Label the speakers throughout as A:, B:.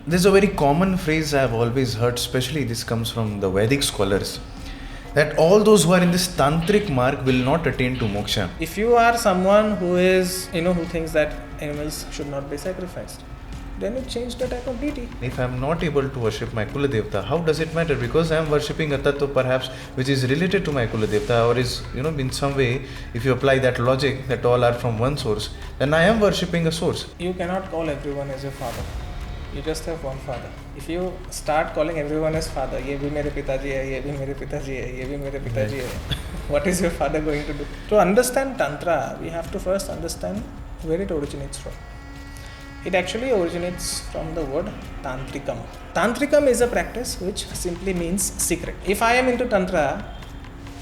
A: There's a very common phrase I've always heard, especially this comes from the Vaidik scholars, that all those who are in this Tantrik mark will not attain to moksha.
B: If you are someone who is, who thinks that animals should not be sacrificed, then you change the type of deity.
A: If I'm not able to worship my Kula Devta, how does it matter? Because I'm worshipping a tattva perhaps which is related to my Kula Devta, or is, in some way, if you apply that logic that all are from one source, then I am worshipping a source.
B: You cannot call everyone as your father. You just have one father. If you start calling everyone as father, ye bhi mere pitaji hai, ye bhi mere pitaji hai, ye bhi mere pitaji hai, what is your father going to do? To understand Tantra, we have to first understand where it originates from. It actually originates from the word Tantrikam. Tantrikam is a practice which simply means secret. If I am into Tantra,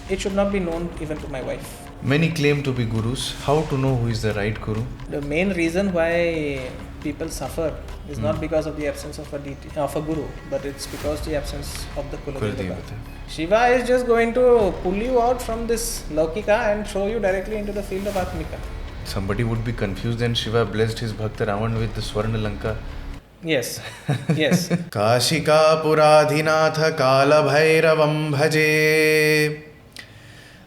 B: it should not be known even to my wife.
A: Many claim to be gurus. How to know who is the right guru?
B: The main reason why people suffer is not because of the absence of a deity, of a guru, but it's because the absence of the Kula Devta. Shiva is just going to pull you out from this Laukika and throw you directly into the field of Atmika.
A: Somebody would be confused, and Shiva blessed his Bhakta Ravan with the Swarna Lanka.
B: Yes, yes.
A: Kashi ka puradhinatha kala bhairavam bhaje.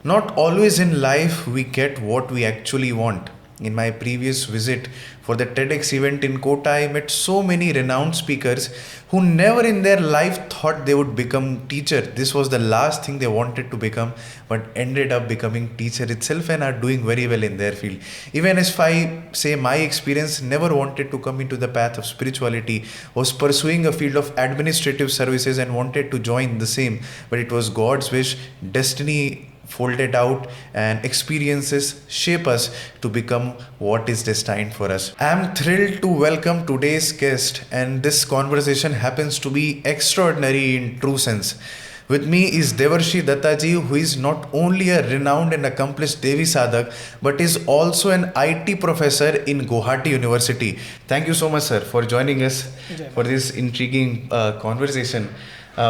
A: Not always in life we get what we actually want. In my previous visit for the TEDx event in Kota, I met so many renowned speakers who never in their life thought they would become teacher. This was the last thing they wanted to become, but ended up becoming teacher itself and are doing very well in their field. Even if I say my experience, never wanted to come into the path of spirituality, was pursuing a field of administrative services and wanted to join the same, but it was God's wish, destiny folded out, and experiences shape us to become what is destined for us. I am thrilled to welcome today's guest, and this conversation happens to be extraordinary in true sense. With me is Devarshi Dutta ji, who is not only a renowned and accomplished Devi Sadhak, but is also an IT professor in Guwahati University. Thank you so much, sir, for joining us for this intriguing conversation.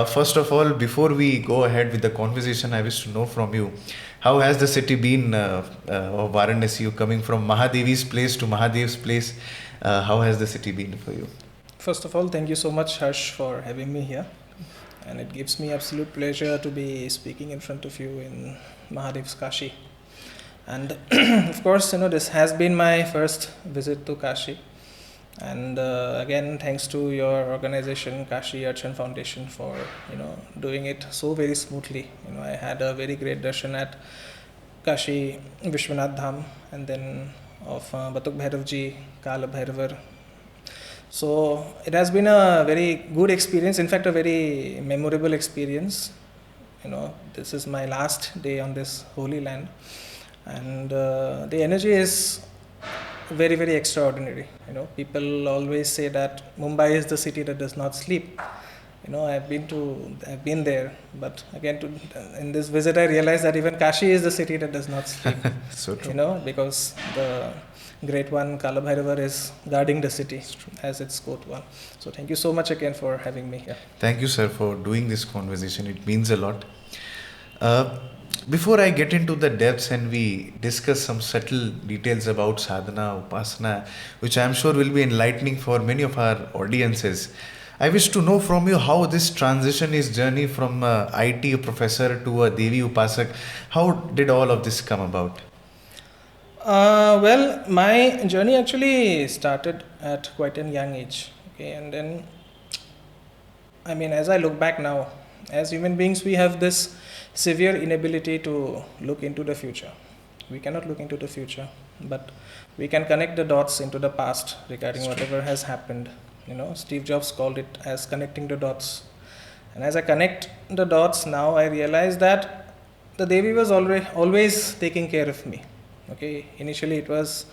A: First of all, before we go ahead with the conversation, I wish to know from you, how has the city been of Varanasi? You coming from Mahadevi's place to Mahadev's place, how has the city been for you?
B: First of all, thank you so much, Harsh, for having me here. And it gives me absolute pleasure to be speaking in front of you in Mahadev's Kashi. And of course, this has been my first visit to Kashi. And again, thanks to your organization, Kashi Archan Foundation, for doing it so very smoothly. I had a very great darshan at Kashi Vishwanath Dham, and then of Batuk Bhairavji, Kala Bhairavar. So it has been a very good experience. In fact, a very memorable experience. This is my last day on this holy land, and the energy is very, very extraordinary. People always say that Mumbai is the city that does not sleep. I've been there, but again, in this visit, I realized that even Kashi is the city that does not sleep.
A: So true.
B: Because the great one, Kala Bhairavar, is guarding the city as its Kotwal. So thank you so much again for having me here.
A: Thank you, sir, for doing this conversation. It means a lot. Before I get into the depths and we discuss some subtle details about sadhana, upasana, which I am sure will be enlightening for many of our audiences, I wish to know from you how this transition is journey from a IT professor to a Devi Upasak. How did all of this come about?
B: Well, my journey actually started at quite a young age. Okay, and then, as I look back now, as human beings, we have this severe inability to look into the future. We cannot look into the future, but we can connect the dots into the past regarding whatever has happened. Steve Jobs called it as connecting the dots. And as I connect the dots now, I realize that the Devi was always taking care of me. Okay, initially it was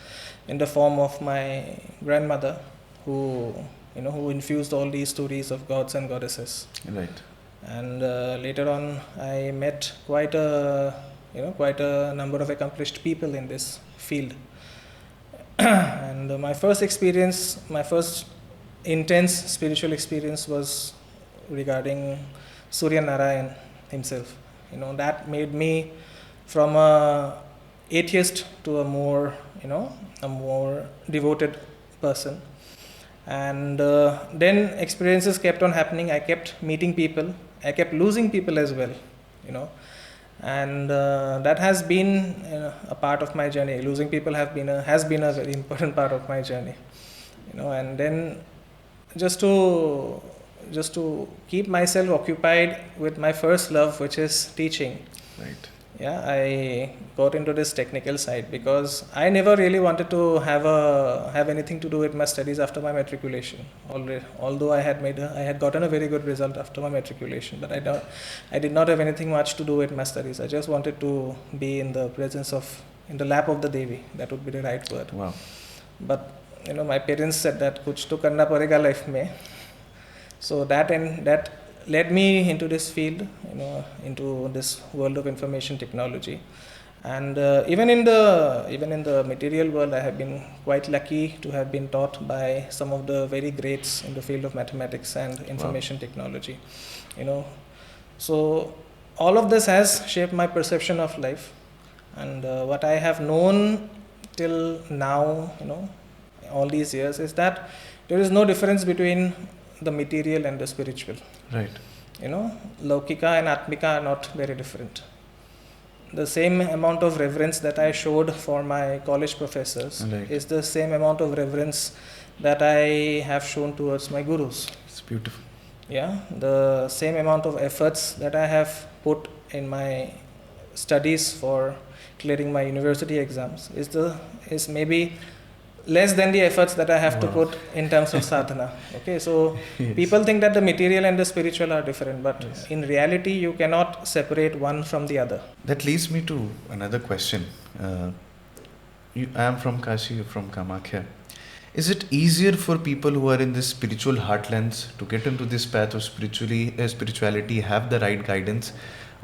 B: in the form of my grandmother, who infused all these stories of gods and goddesses.
A: Right.
B: And later on, I met quite a number of accomplished people in this field. And my first intense spiritual experience was regarding Surya Narayan himself. That made me from a atheist to a more devoted person. And then experiences kept on happening. I kept meeting people. I kept losing people as well, you know. And that has been a part of my journey. Losing people has been a very important part of my journey, you know. And then just to keep myself occupied with my first love, which is teaching.
A: Right.
B: Yeah, I got into this technical side because I never really wanted to have anything to do with my studies after my matriculation. Although I had gotten a very good result after my matriculation, but I did not have anything much to do with my studies. I just wanted to be in the lap of the Devi. That would be the right word.
A: Wow.
B: But you know, my parents said that kuch to karna padega life mein. So that led me into this field, you know, into this world of information technology. And even in the material world, I have been quite lucky to have been taught by some of the very greats in the field of mathematics and information technology, you know. So all of this has shaped my perception of life, and what I have known till now, you know, all these years, is that there is no difference between the material and the spiritual.
A: Right.
B: You know, Laukika and Atmika are not very different. The same amount of reverence that I showed for my college professors is the same amount of reverence that I have shown towards my gurus.
A: It's beautiful.
B: Yeah, the same amount of efforts that I have put in my studies for clearing my university exams is maybe less than the efforts that I have to put in terms of sadhana. Okay, so people think that the material and the spiritual are different, but in reality, you cannot separate one from the other.
A: That leads me to another question. I am from Kashi, you're from Kamakhya. Is it easier for people who are in this spiritual heartlands to get into this path of spirituality, have the right guidance?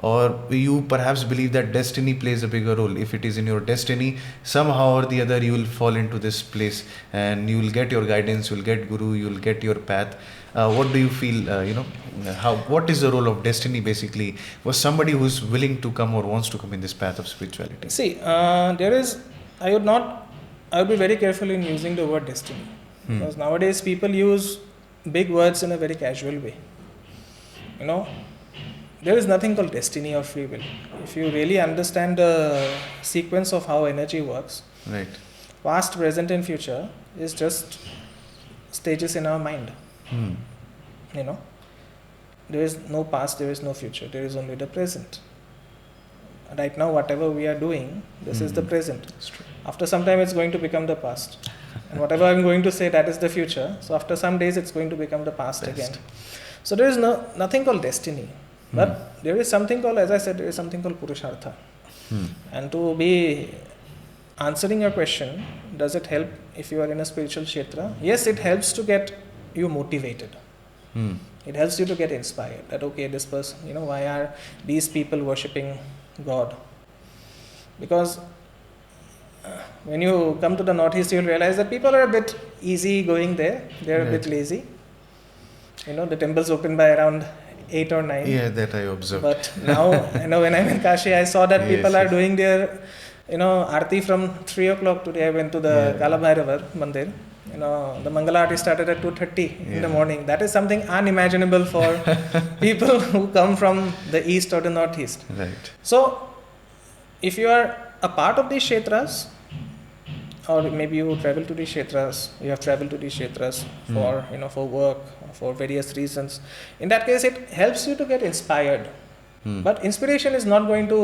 A: Or you perhaps believe that destiny plays a bigger role? If it is in your destiny, somehow or the other you will fall into this place and you will get your guidance, you will get Guru, you will get your path. What do you feel, what is the role of destiny basically for somebody who is willing to come or wants to come in this path of spirituality?
B: See, I would be very careful in using the word destiny. Because nowadays people use big words in a very casual way. You know, there is nothing called destiny or free will. If you really understand the sequence of how energy works,
A: right,
B: past, present and future is just stages in our mind. You know, there is no past, there is no future, there is only the present. Right now, whatever we are doing, this is the present. After some time, it's going to become the past. And whatever I'm going to say, that is the future. So after some days, it's going to become the past again. So there is nothing called destiny. But there is something called, as I said, there is something called Purushartha. And to be answering your question, does it help if you are in a spiritual kshetra? Yes, it helps to get you motivated. It helps you to get inspired that, okay, this person, you know, why are these people worshipping God? Because when you come to the Northeast, you'll realize that people are a bit easy going there. They're a bit lazy. You know, the temples open by around 8 or 9.
A: Yeah, that I observed.
B: But now, you know, when I'm in Kashi, I saw that people are doing their, you know, Aarti from 3 o'clock today. I went to the Kala Bhairavar Mandir. You know, the Mangala Aarti started at 2:30 in the morning. That is something unimaginable for people who come from the east or the northeast.
A: Right.
B: So, if you are a part of these kshetras, or maybe you travel to these kshetras, you have traveled to these kshetras for, you know, for work, for various reasons. In that case, it helps you to get inspired. But inspiration is not going to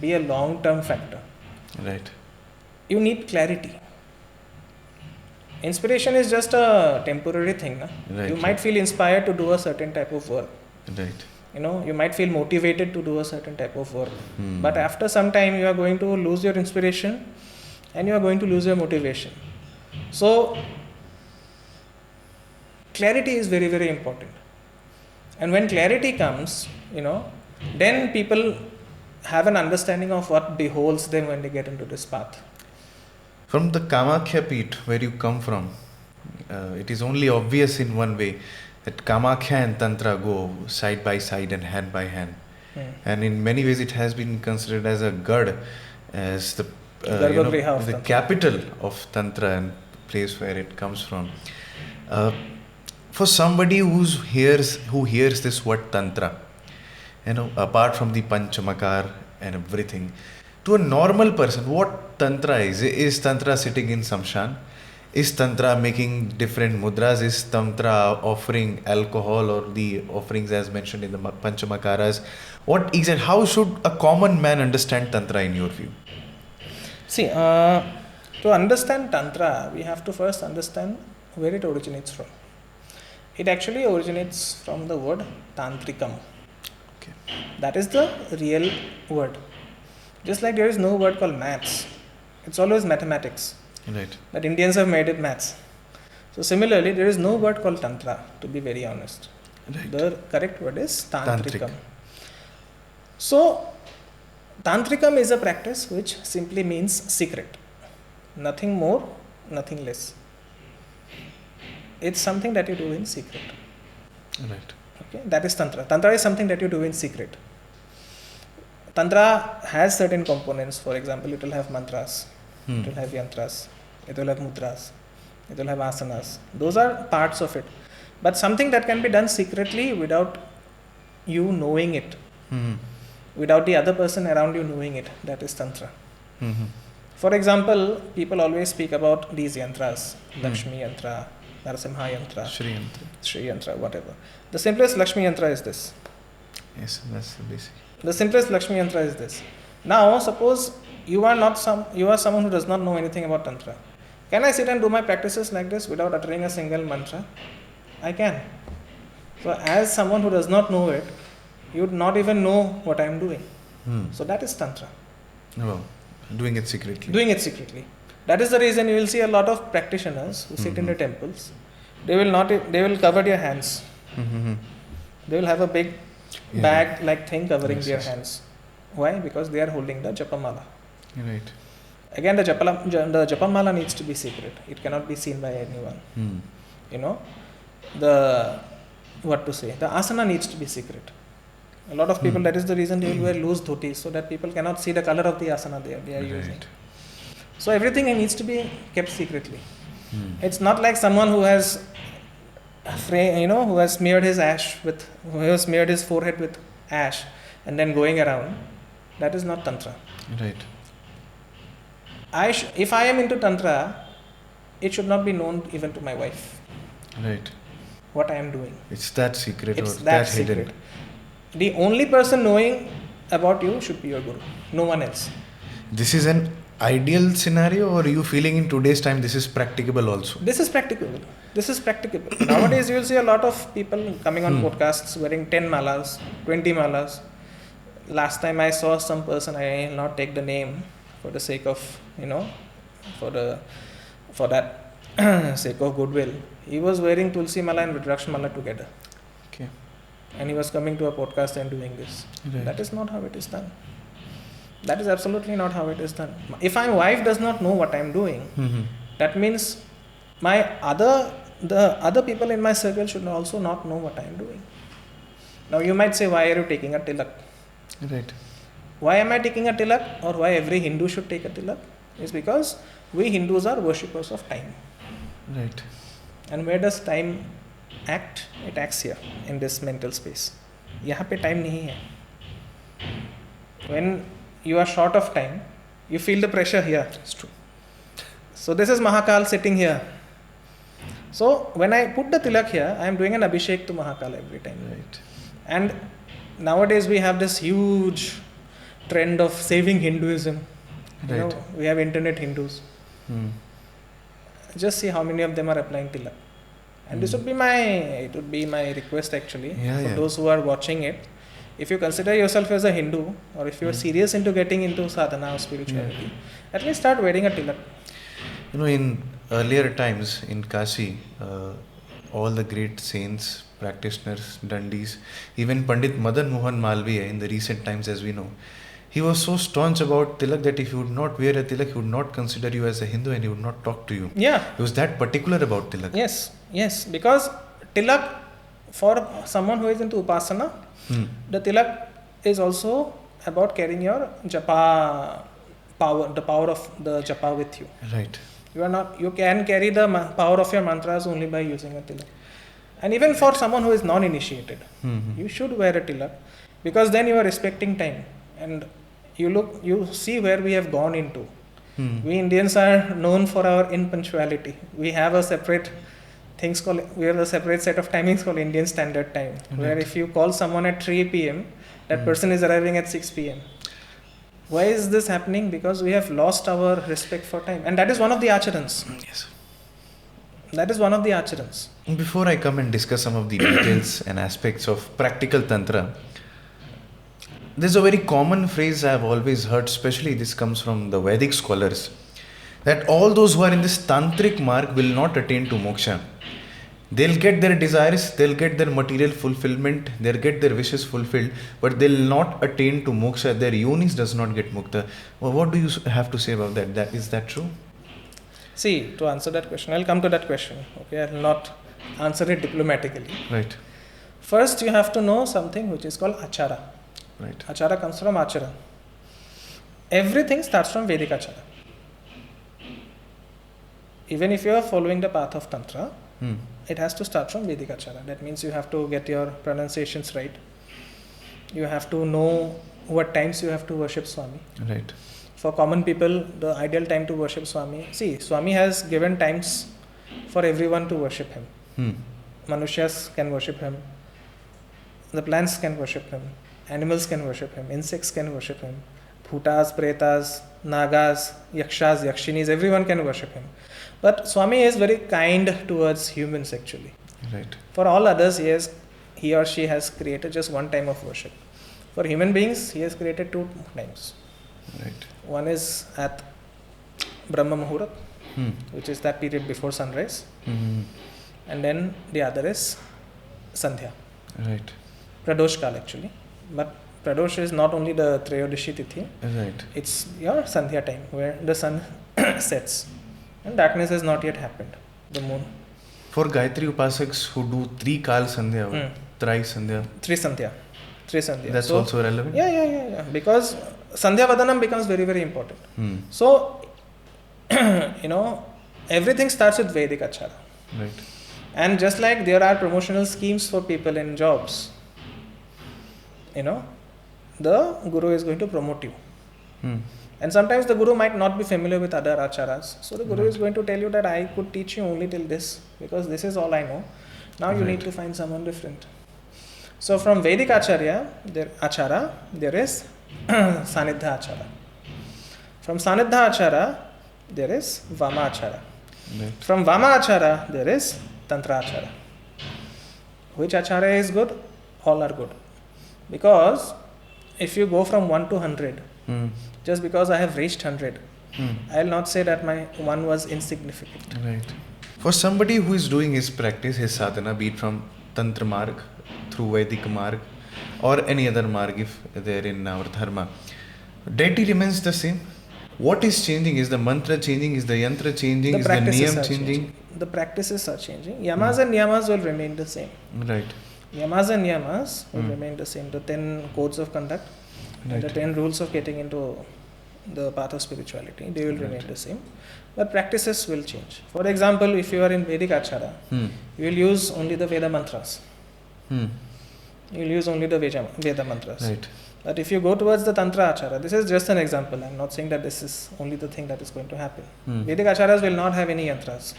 B: be a long-term factor.
A: Right.
B: You need clarity. Inspiration is just a temporary thing. Na?
A: Right,
B: you might feel inspired to do a certain type of work.
A: Right.
B: You know, you might feel motivated to do a certain type of work. But after some time, you are going to lose your inspiration and you are going to lose your motivation. So, clarity is very, very important. And when clarity comes, you know, then people have an understanding of what beholds them when they get into this path.
A: From the Kamakhya Peeth, where you come from, it is only obvious in one way that Kamakhya and Tantra go side by side and hand by hand. And in many ways it has been considered as a Gad, as the capital of Tantra and place where it comes from. Uh, for somebody who hears this word Tantra, apart from the Panchamakar and everything, to a normal person, what Tantra is? Is Tantra sitting in Samshan? Is Tantra making different mudras? Is Tantra offering alcohol or the offerings as mentioned in the Panchamakaras? What exactly? How should a common man understand Tantra in your view?
B: See, to understand Tantra, we have to first understand where it originates from. It actually originates from the word Tantrikam.
A: Okay.
B: That is the real word. Just like there is no word called maths, it's always mathematics.
A: Right.
B: But Indians have made it maths. So similarly, there is no word called Tantra, to be very honest.
A: Right.
B: The correct word is Tantrikam.
A: Tantrik.
B: So, Tantrikam is a practice which simply means secret. Nothing more, nothing less. It's something that you do in secret.
A: Right.
B: Okay, that is Tantra. Tantra is something that you do in secret. Tantra has certain components. For example, it will have mantras, it will have yantras, it will have mudras, it will have asanas. Those are parts of it. But something that can be done secretly without you knowing it, without the other person around you knowing it, that is Tantra. For example, people always speak about these yantras, Lakshmi yantra, Narasimha yantra, Shri yantra, whatever. The simplest Lakshmi yantra is this.
A: Yes, that's the basic.
B: The simplest Lakshmi yantra is this. Now, suppose you are someone who does not know anything about Tantra. Can I sit and do my practices like this without uttering a single mantra? I can. So, as someone who does not know it, you would not even know what I am doing. So that is Tantra.
A: Oh, doing it secretly.
B: Doing it secretly. That is the reason you will see a lot of practitioners who sit in the temples. They will cover their hands. They will have a big bag like thing covering their hands. Why? Because they are holding the Japa Mala.
A: Right.
B: Again, the Japa Mala needs to be secret. It cannot be seen by anyone. The asana needs to be secret. A lot of people, that is the reason they will wear loose dhotis, so that people cannot see the color of the asana they are using. So everything needs to be kept secretly. It's not like someone who has who has smeared his forehead with ash and then going around. That is not Tantra.
A: Right.
B: If I am into Tantra, it should not be known even to my wife.
A: Right.
B: What I am doing.
A: It's that secret
B: It's
A: or
B: that
A: hidden.
B: secret. The only person knowing about you should be your Guru. No one else.
A: This is an ideal scenario, or are you feeling in today's time this is practicable also?
B: This is practicable. Nowadays you will see a lot of people coming on podcasts wearing 10 malas, 20 malas. Last time I saw some person, I will not take the name for the sake of, for that sake of goodwill. He was wearing Tulsi Mala and Rudraksh Mala together.
A: Okay.
B: And he was coming to a podcast and doing this.
A: Right.
B: That is not how it is done. That is absolutely not how it is done. If my wife does not know what I am doing, that means the other people in my circle should also not know what I am doing. Now you might say, why are you taking a tilak?
A: Right.
B: Why am I taking a tilak, or why every Hindu should take a tilak? Is because we Hindus are worshippers of time.
A: Right.
B: And where does time act? It acts here, in this mental space. यहाँ पे time नहीं है. When you are short of time, you feel the pressure here.
A: It's true.
B: So this is Mahakal sitting here. So when I put the tilak here, I am doing an abhishek to Mahakal every time.
A: Right.
B: And nowadays we have this huge trend of saving Hinduism.
A: Right.
B: We have internet Hindus. Just see how many of them are applying tilak. And this would be my request actually for those who are watching it. If you consider yourself as a Hindu, or if you are serious into getting into sadhana or spirituality, at least start wearing a tilak.
A: In earlier times in Kashi, all the great saints, practitioners, dandis, even Pandit Madan Mohan Malviya in the recent times, as we know, he was so staunch about tilak that if you would not wear a tilak, he would not consider you as a Hindu and he would not talk to you.
B: Yeah.
A: He was that particular about tilak.
B: Yes. Because tilak, for someone who is into upasana, the tilak is also about carrying your japa power, the power of the japa with you.
A: Right.
B: You can carry the power of your mantras only by using a tilak. And even for someone who is non-initiated, you should wear a tilak, because then you are respecting time. And you see where we have gone into. We Indians are known for our impunctuality. We have a separate set of timings called Indian Standard Time, where if you call someone at 3 p.m., that person is arriving at 6 p.m. Why is this happening? Because we have lost our respect for time. And that is one of the Aacharans.
A: Yes.
B: That is one of the Aacharans.
A: Before I come and discuss some of the details and aspects of practical Tantra, there's a very common phrase I've always heard, especially this comes from the Vaidik scholars, that all those who are in this Tantrik mark will not attain to Moksha. They'll get their desires, they'll get their material fulfillment, they'll get their wishes fulfilled, but they'll not attain to Moksha. Their yonis does not get Mukta. Well, what do you have to say about that? Is that true?
B: See, to answer that question, I'll come to that question. Okay, I'll not answer it diplomatically.
A: Right.
B: First, you have to know something which is called Achara.
A: Right.
B: Achara comes from Acharan. Everything starts from Vedic Achara. Even if you are following the path of Tantra, it has to start from Vedic Achara. That means you have to get your pronunciations right. You have to know what times you have to worship Swami.
A: Right.
B: For common people, the ideal time to worship Swami. See, Swami has given times for everyone to worship him. Manushyas can worship him. The plants can worship him. Animals can worship him. Insects can worship him. Bhutas, Pretas, Nagas, Yakshas, Yakshinis, everyone can worship him. But Swami is very kind towards humans actually.
A: Right.
B: For all others, he or she has created just one time of worship. For human beings, he has created 2 times.
A: Right.
B: One is at Brahma Muhurat, which is that period before sunrise. And then the other is Sandhya.
A: Right.
B: Pradosh Kal actually. But Pradosh is not only the Trayodashi Tithi.
A: Right.
B: It's your Sandhya time where the sun sets. And darkness has not yet happened. The moon.
A: For Gayatri Upasaks who do 3 Kal Sandhya, Trai Sandhya.
B: 3 Sandhya.
A: That's so, also relevant?
B: Yeah. Because Sandhya Vadanam becomes very, very important. So, everything starts with Vedic Achara.
A: Right.
B: And just like there are promotional schemes for people in jobs, the Guru is going to promote you. And sometimes the Guru might not be familiar with other Acharas. So the Guru is going to tell you that I could teach you only till this, because this is all I know. Now you need to find someone different. So from Vedic Achara, there is Sanidha Achara. From Sanidha Achara, there is Vama Achara.
A: Right.
B: From Vama Achara, there is Tantra Achara. Which Achara is good? All are good. Because if you go from 1 to 100, just because I have reached 100, I will not say that my 1 was insignificant.
A: Right. For somebody who is doing his practice, his sadhana, be it from Tantra Marg, through Vaidik Marg, or any other Marg if they're in our Dharma, deity remains the same. What is changing? Is the mantra changing? Is the yantra changing? Is the niyam changing?
B: The practices are changing. Yamas and niyamas will remain the same.
A: Right.
B: Yamas and niyamas will remain the same. The 10 codes of conduct, and the 10 rules of getting into the path of spirituality, they will remain the same. But practices will change. For example, if you are in Vedic Achara, you will use only the Veda mantras. You will use only the Veda mantras.
A: Right.
B: But if you go towards the Tantra Achara, this is just an example. I am not saying that this is only the thing that is going to happen. Vedic Acharas will not have any yantras.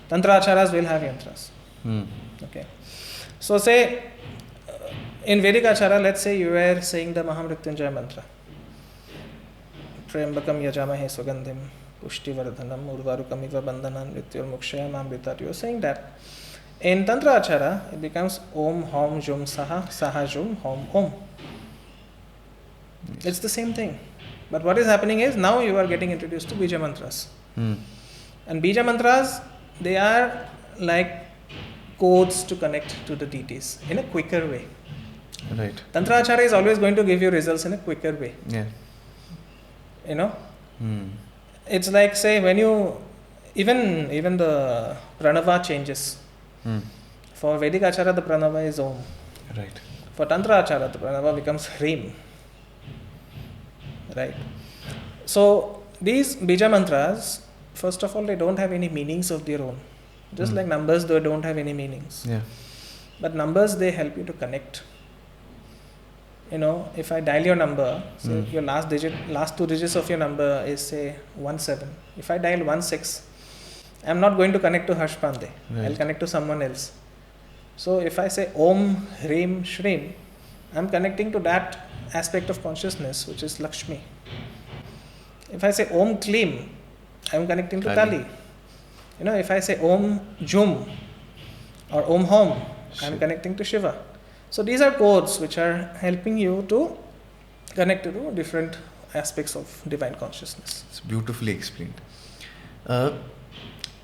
B: Tantra Acharas will have yantras. Okay. So say, in Vedic Achara, let's say you were saying the Mahamrityunjaya mantra. Trayambakam yajamahe sugandhim pushtivardhanam urvarukam iva bandhanam mrityur mokshaya mamritat. You are saying that. In Tantra Achara, it becomes Om Hom Jum Saha Saha Jum Hom Om. It's the same thing. But what is happening is now you are getting introduced to Bija Mantras. And Bija Mantras, they are like codes to connect to the deities in a quicker way.
A: Right.
B: Tantra Achara is always going to give you results in a quicker way.
A: Yeah.
B: It's like, say, when you, even the Pranava changes. For Vedic Achara, the Pranava is Om.
A: Right.
B: For Tantra Achara, the Pranava becomes Hrim. Right. So these Bija Mantras, first of all, they don't have any meanings of their own. Just like numbers, they don't have any meanings.
A: Yeah.
B: But numbers, they help you to connect. If I dial your number, say your last two digits of your number is say 17. If I dial 16, I'm not going to connect to Harsh Pandey.
A: Right.
B: I'll connect to someone else. So if I say Om, Hrim, Shrim, I'm connecting to that aspect of consciousness, which is Lakshmi. If I say Om Klim, I'm connecting to Kali. If I say Om Jum or Om Hom, I'm connecting to Shiva. So these are codes which are helping you to connect to different aspects of divine consciousness.
A: It's beautifully explained.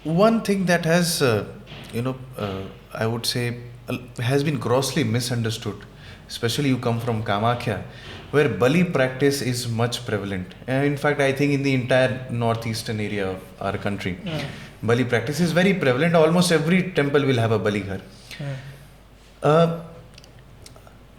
A: One thing that has, I would say, has been grossly misunderstood, especially you come from Kamakhya, where Bali practice is much prevalent. In fact, I think in the entire northeastern area of our country, Bali practice is very prevalent. Almost every temple will have a Bali Ghar.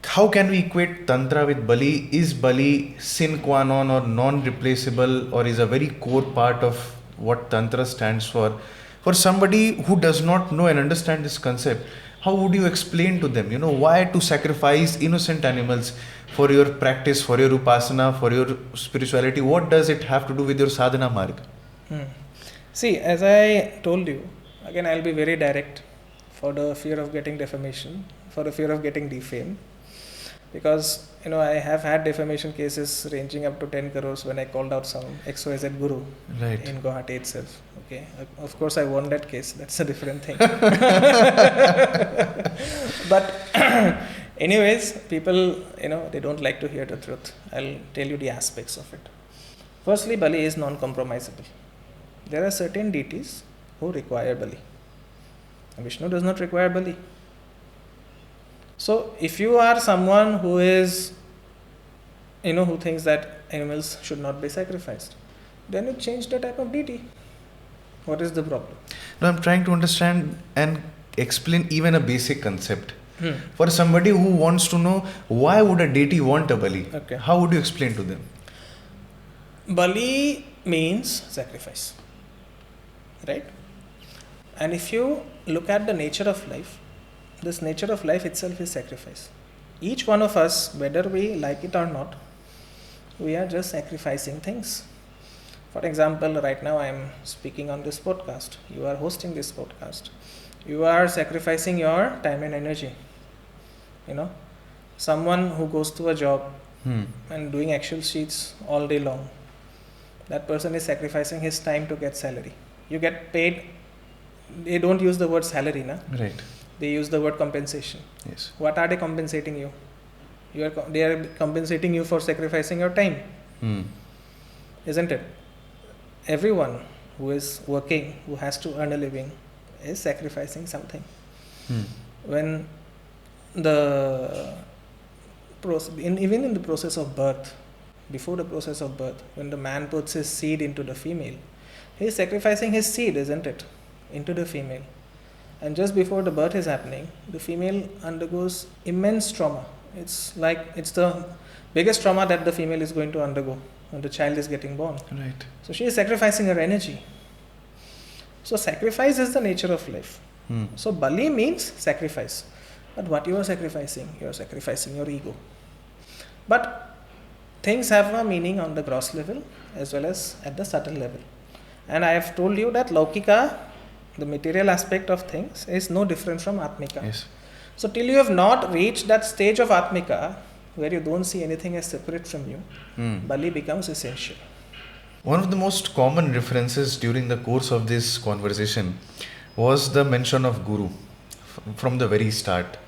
A: How can we equate Tantra with Bali? Is Bali sine qua non or non-replaceable, or is a very core part of what Tantra stands for? For somebody who does not know and understand this concept, how would you explain to them, why to sacrifice innocent animals for your practice, for your upasana, for your spirituality? What does it have to do with your sadhana marg?
B: See, as I told you, again I'll be very direct, for the fear of getting defamation, for the fear of getting defamed. Because, I have had defamation cases ranging up to 10 crores when I called out some XYZ Guru in Guwahati itself. Okay, of course I won that case. That's a different thing. But anyways, people, they don't like to hear the truth. I'll tell you the aspects of it. Firstly, Bali is non-compromisable. There are certain deities who require Bali. Vishnu does not require Bali. So, if you are someone who is, who thinks that animals should not be sacrificed, then you change the type of deity. What is the problem?
A: No, I'm trying to understand and explain even a basic concept. For somebody who wants to know why would a deity want a Bali, how would you explain to them?
B: Bali means sacrifice, right? And if you look at the nature of life, this nature of life itself is sacrifice. Each one of us, whether we like it or not, we are just sacrificing things. For example, right now I am speaking on this podcast. You are hosting this podcast. You are sacrificing your time and energy. Someone who goes to a job and doing Excel sheets all day long, that person is sacrificing his time to get salary. You get paid. They don't use the word salary, na?
A: Right.
B: They use the word compensation.
A: Yes.
B: What are they compensating you? They are compensating you for sacrificing your time. Isn't it? Everyone who is working, who has to earn a living, is sacrificing something. When even in the process of birth, before the process of birth, when the man puts his seed into the female, he is sacrificing his seed, isn't it, into the female. And just before the birth is happening, the female undergoes immense trauma. It's the biggest trauma that the female is going to undergo when the child is getting born.
A: Right.
B: So she is sacrificing her energy. So sacrifice is the nature of life. So Bali means sacrifice. But what you are sacrificing? You are sacrificing your ego. But things have a meaning on the gross level as well as at the subtle level. And I have told you that Laukika, the material aspect of things, is no different from Atmika.
A: Yes.
B: So till you have not reached that stage of Atmika, where you don't see anything as separate from you, Bali becomes essential.
A: One of the most common references during the course of this conversation was the mention of Guru from the very start.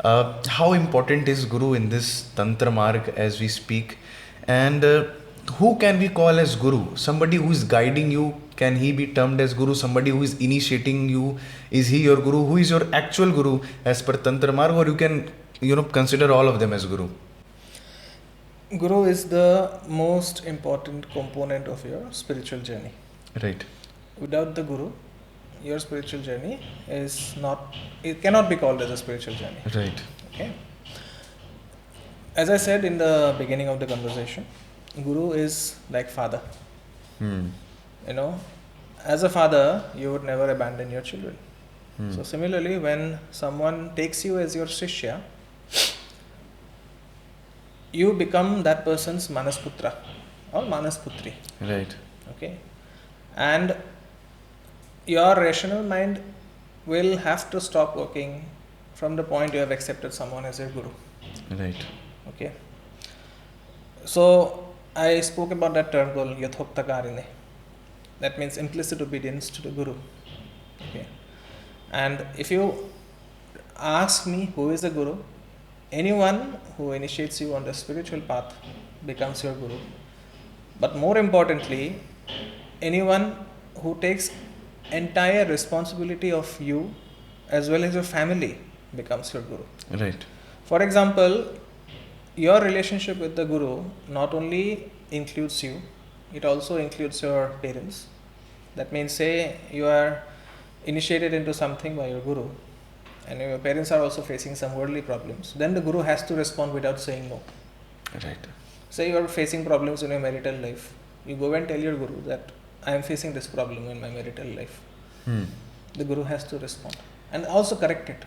A: How important is Guru in this Tantra marg as we speak? And who can we call as Guru? Somebody who is guiding you, can he be termed as Guru? Somebody who is initiating you, is he your Guru? Who is your actual Guru as per Tantra marg? Or you can consider all of them as Guru?
B: Guru is the most important component of your spiritual journey.
A: Right.
B: Without the Guru, your spiritual journey it cannot be called as a spiritual journey.
A: Right.
B: Okay. As I said in the beginning of the conversation, Guru is like father. as a father, you would never abandon your children.
A: Hmm.
B: So similarly, when someone takes you as your Shishya, you become that person's Manasputra or Manasputri.
A: Right.
B: Okay. And your rational mind will have to stop working from the point you have accepted someone as your guru.
A: Right.
B: Okay. So I spoke about that term called Yathokta Karine. That means implicit obedience to the guru. Okay. And if you ask me who is a guru, anyone who initiates you on the spiritual path becomes your guru. But more importantly, anyone who takes entire responsibility of you as well as your family becomes your guru.
A: Right.
B: For example, your relationship with the guru not only includes you, it also includes your parents. That means, say you are initiated into something by your guru and your parents are also facing some worldly problems, then the guru has to respond without saying no.
A: Right.
B: Say you are facing problems in your marital life, you go and tell your guru that I am facing this problem in my marital life.
A: Hmm.
B: The guru has to respond and also correct it.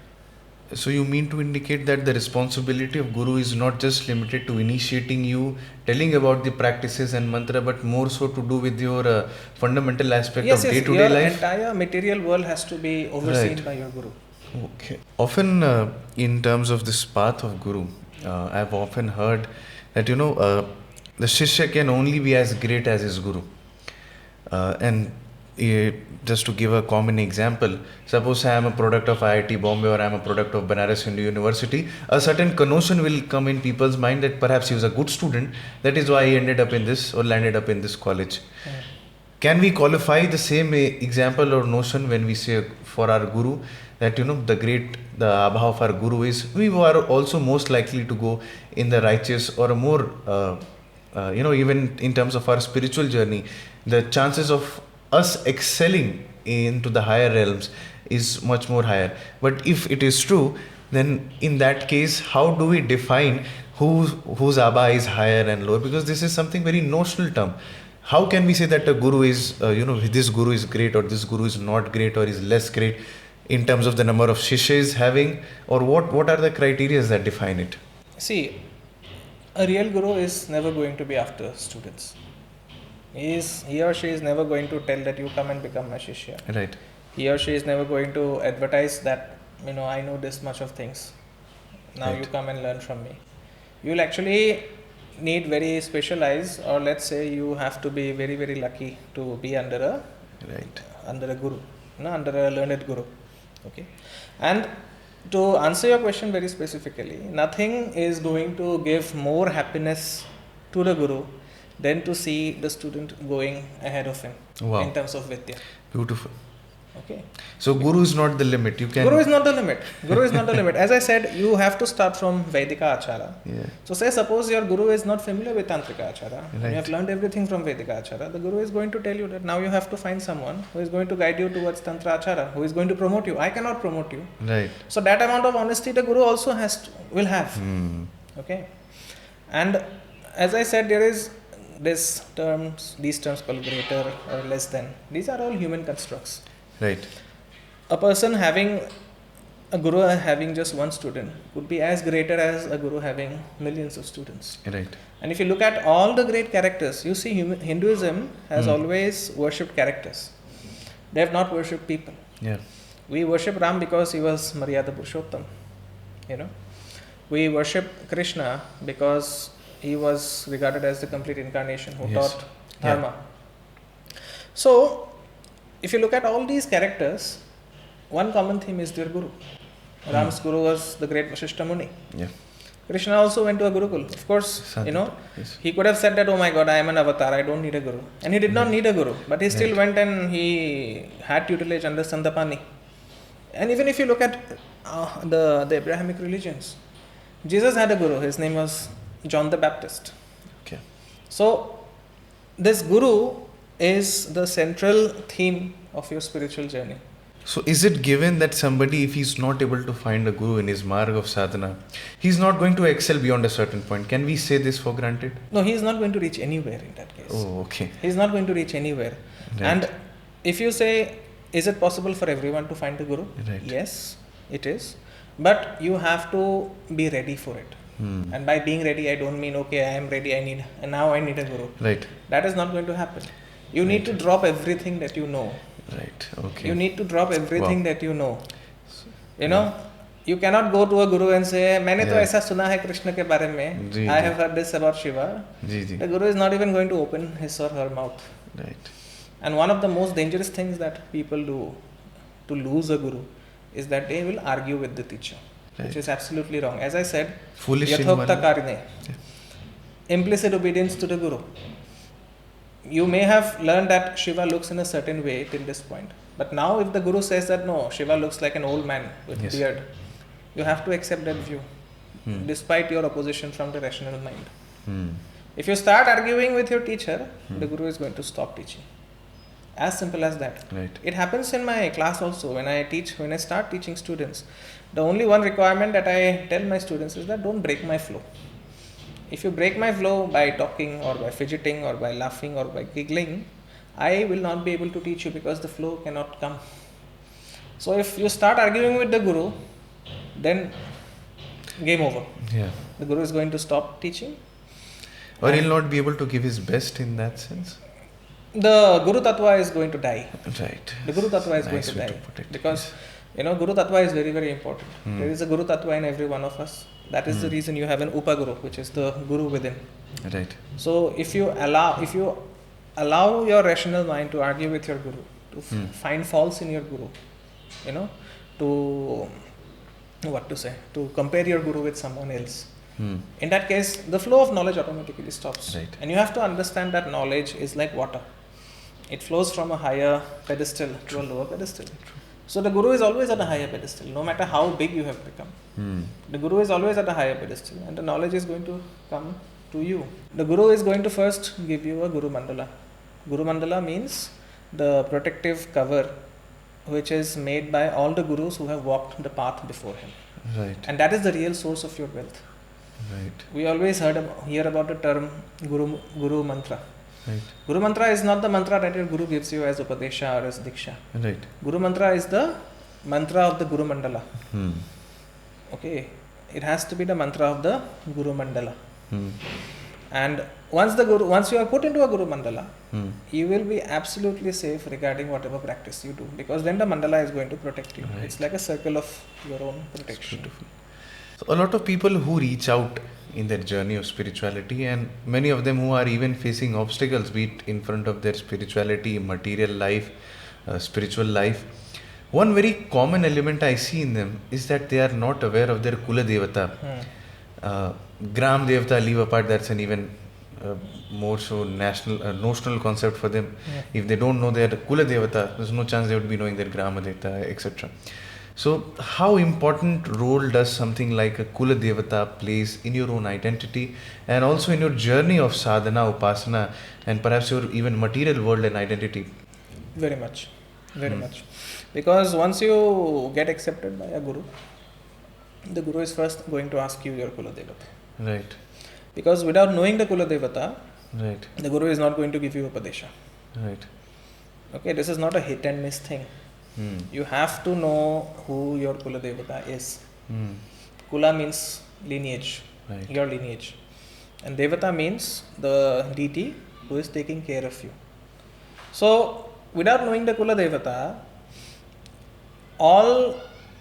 A: So you mean to indicate that the responsibility of guru is not just limited to initiating you, telling about the practices and mantra, but more so to do with your fundamental aspect
B: Yes,
A: of
B: yes,
A: day-to-day
B: your
A: life?
B: entire material world has to be overseen
A: Right.
B: by your guru.
A: Okay. Often, in terms of this path of guru, I've often heard that the shishya can only be as great as his guru. And just to give a common example, suppose I am a product of IIT Bombay or I am a product of Banaras Hindu University, a certain connotation will come in people's mind that perhaps he was a good student, that is why he ended up in this or landed up in this college. Can we qualify the same example or notion when we say for our guru that the abha of our guru is we are also most likely to go in the righteous or a more even in terms of our spiritual journey, the chances of us excelling into the higher realms is much more higher. But if it is true, then in that case, how do we define whose abha is higher and lower? Because this is something very notional term. How can we say that a guru is, this guru is great or this guru is not great or is less great in terms of the number of shishas having, or what are the criteria that define it?
B: See, a real guru is never going to be after students. He or she is never going to tell that you come and become my shishya.
A: Right.
B: He or she is never going to advertise that, I know this much of things. Now
A: Right.
B: you come and learn from me. You'll actually need very specialized, or let's say you have to be very, very lucky to be under a guru, under a learned guru. Okay. And to answer your question very specifically, nothing is going to give more happiness to the guru than to see the student going ahead of him.
A: Wow.
B: In terms of Vidya.
A: Beautiful.
B: Okay.
A: So guru is not the limit.
B: Guru is not the limit. Guru is not the limit. As I said, you have to start from Vedika Achara.
A: Yeah.
B: So suppose your guru is not familiar with Tantrika Achara.
A: Right.
B: You have learned everything from Vedika Achara. The guru is going to tell you that now you have to find someone who is going to guide you towards Tantra Achara, who is going to promote you. I cannot promote you.
A: Right.
B: So that amount of honesty the guru also will have. Okay. And as I said, there is these terms called greater or less than. These are all human constructs.
A: Right.
B: A person having a guru having just one student could be as greater as a guru having millions of students.
A: Right.
B: And if you look at all the great characters, you see Hinduism has always worshipped characters. They have not worshipped people.
A: Yeah.
B: We worship Ram because he was Maryada Purushottam. We worship Krishna because he was regarded as the complete incarnation who taught Dharma. So, if you look at all these characters, one common theme is their guru. Ram's guru was the great Vasishtha Muni.
A: Yeah.
B: Krishna also went to a Gurukul. Of course,
A: Yes.
B: he could have said that, oh my God, I am an avatar, I don't need a guru. And he did not need a guru, but he still went and he had tutelage under Sandapani. And even if you look at the Abrahamic religions, Jesus had a guru, his name was John the Baptist.
A: Okay.
B: So, this guru is the central theme of your spiritual journey.
A: So is it given that somebody, if he's not able to find a guru in his marg of sadhana, he's not going to excel beyond a certain point? Can we say this for granted?
B: No, he is not going to reach anywhere in that case.
A: Oh, okay.
B: He is not going to reach anywhere.
A: Right.
B: And if you say, is it possible for everyone to find the Guru?
A: Right.
B: Yes, it is. But you have to be ready for it. And by being ready, I don't mean, okay, I am ready, I need a Guru.
A: Right.
B: That is not going to happen. You need to drop everything that you know.
A: Right. Okay.
B: You need to drop everything that you know. You know, you cannot go to a Guru and say, मैंने तो ऐसा सुना है कृष्ण के बारे में. I have heard this about Shiva. The Guru is not even going to open his or her mouth.
A: Right.
B: And one of the most dangerous things that people do to lose a Guru is that they will argue with the teacher, which is absolutely wrong. As I said,
A: Foolish
B: yathokta karne, implicit obedience to the Guru. You may have learned that Shiva looks in a certain way till this point. But now if the Guru says that no, Shiva looks like an old man with beard, you have to accept that view, despite your opposition from the rational mind. If you start arguing with your teacher, the Guru is going to stop teaching. As simple as that.
A: Right.
B: It happens in my class also. When I start teaching students, the only one requirement that I tell my students is that don't break my flow. If you break my flow by talking or by fidgeting or by laughing or by giggling, I will not be able to teach you because the flow cannot come. So if you start arguing with the Guru, then game over.
A: Yeah.
B: The Guru is going to stop teaching.
A: Or he'll not be able to give his best in that sense.
B: The Guru Tattva is going to die.
A: Right.
B: The Guru Tattva is going to die. Because, Guru Tattva is very, very important. There is a Guru Tattva in every one of us. That is the reason you have an Upaguru, which is the Guru within.
A: Right.
B: So if you allow your rational mind to argue with your Guru, to find faults in your Guru, to compare your Guru with someone else, in that case, the flow of knowledge automatically stops.
A: Right.
B: And you have to understand that knowledge is like water. It flows from a higher pedestal to a lower pedestal. So the Guru is always at a higher pedestal, no matter how big you have become. The Guru is always at a higher pedestal and the knowledge is going to come to you. The Guru is going to first give you a Guru Mandala. Guru Mandala means the protective cover which is made by all the Gurus who have walked the path before him.
A: Right.
B: And that is the real source of your wealth.
A: Right.
B: We always hear about the term Guru Mantra.
A: Right.
B: Guru Mantra is not the mantra that your Guru gives you as Upadesha or as Diksha.
A: Right.
B: Guru Mantra is the mantra of the Guru Mandala. Okay. It has to be the mantra of the Guru Mandala. And once you are put into a Guru Mandala, you will be absolutely safe regarding whatever practice you do, because then the Mandala is going to protect you. Right. It's like a circle of your own protection.
A: So a lot of people who reach out in their journey of spirituality, and many of them who are even facing obstacles, be it in front of their spirituality, material life, spiritual life, one very common element I see in them is that they are not aware of their Kula Devata. Gram Devta, leave apart, that's an even more so notional concept for them. If they don't know their Kula Devata, there's no chance they would be knowing their Grama Devta, etc. So how important role does something like a Kula Devata plays in your own identity and also in your journey of sadhana, upasana, and perhaps your even material world and identity?
B: Very much. Very much. Because once you get accepted by a Guru, the Guru is first going to ask you your Kula Devata.
A: Right.
B: Because without knowing the Kula Devata,
A: right,
B: the Guru is not going to give you Upadesha.
A: Right.
B: Okay, this is not a hit and miss thing. You have to know who your Kula Devata is. Kula means lineage,
A: right,
B: your lineage. And Devata means the deity who is taking care of you. So, without knowing the Kula Devata, all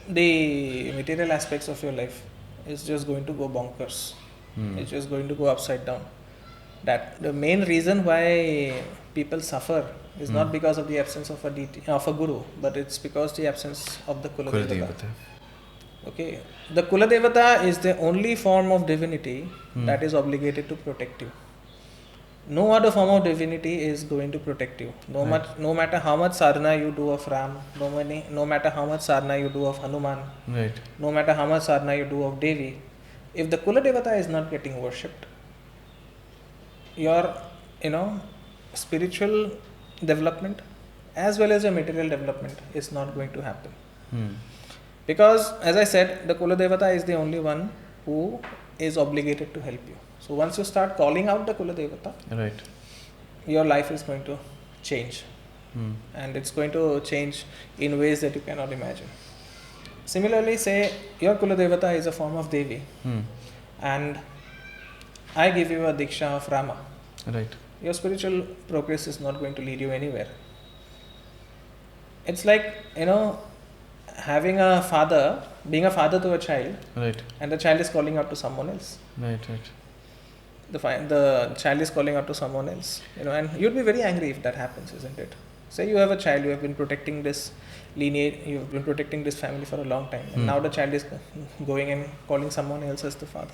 B: the material aspects of your life is just going to go bonkers. It's just going to go upside down. That the main reason why people suffer is not because of the absence of a deity, of a Guru, but it's because the absence of the Kula Devata. Okay, the Kula Devata is the only form of divinity that is obligated to protect you. No other form of divinity is going to protect you. No matter how much sadhana you do of Ram, no matter how much sadhana you do of Hanuman,
A: right,
B: no matter how much sadhana you do of Devi, if the Kula Devata is not getting worshipped, your spiritual development as well as your material development is not going to happen. Because as I said, the Kula Devata is the only one who is obligated to help you. So once you start calling out the Kula Devata,
A: right,
B: your life is going to change. and it's going to change in ways that you cannot imagine. Similarly, say your Kula Devata is a form of Devi, and I give you a Diksha of Rama.
A: Right.
B: Your spiritual progress is not going to lead you anywhere. It's like, having a father, being a father to a child,
A: Right.
B: and the child is calling out to someone else.
A: Right.
B: The child is calling out to someone else, and you'd be very angry if that happens, isn't it? Say you have a child, you have been protecting this lineage, you've been protecting this family for a long time, and now the child is going and calling someone else as the father.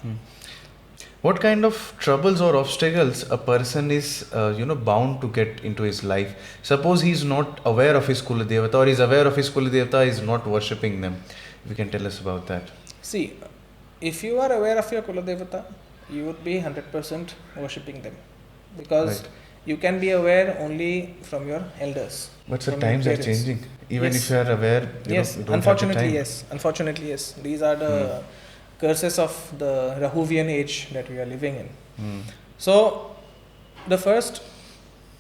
A: What kind of troubles or obstacles a person is, bound to get into his life? Suppose he is not aware of his Kula Devata, or is aware of his Kula Devata, is not worshipping them. If you can tell us about that.
B: See, if you are aware of your Kula Devata, you would be 100% worshipping them, because you can be aware only from your elders.
A: But the times are changing. Even if you are aware, you don't
B: unfortunately,
A: have the time.
B: Unfortunately, yes. These are the curses of the Rahuvian age that we are living in. So, the first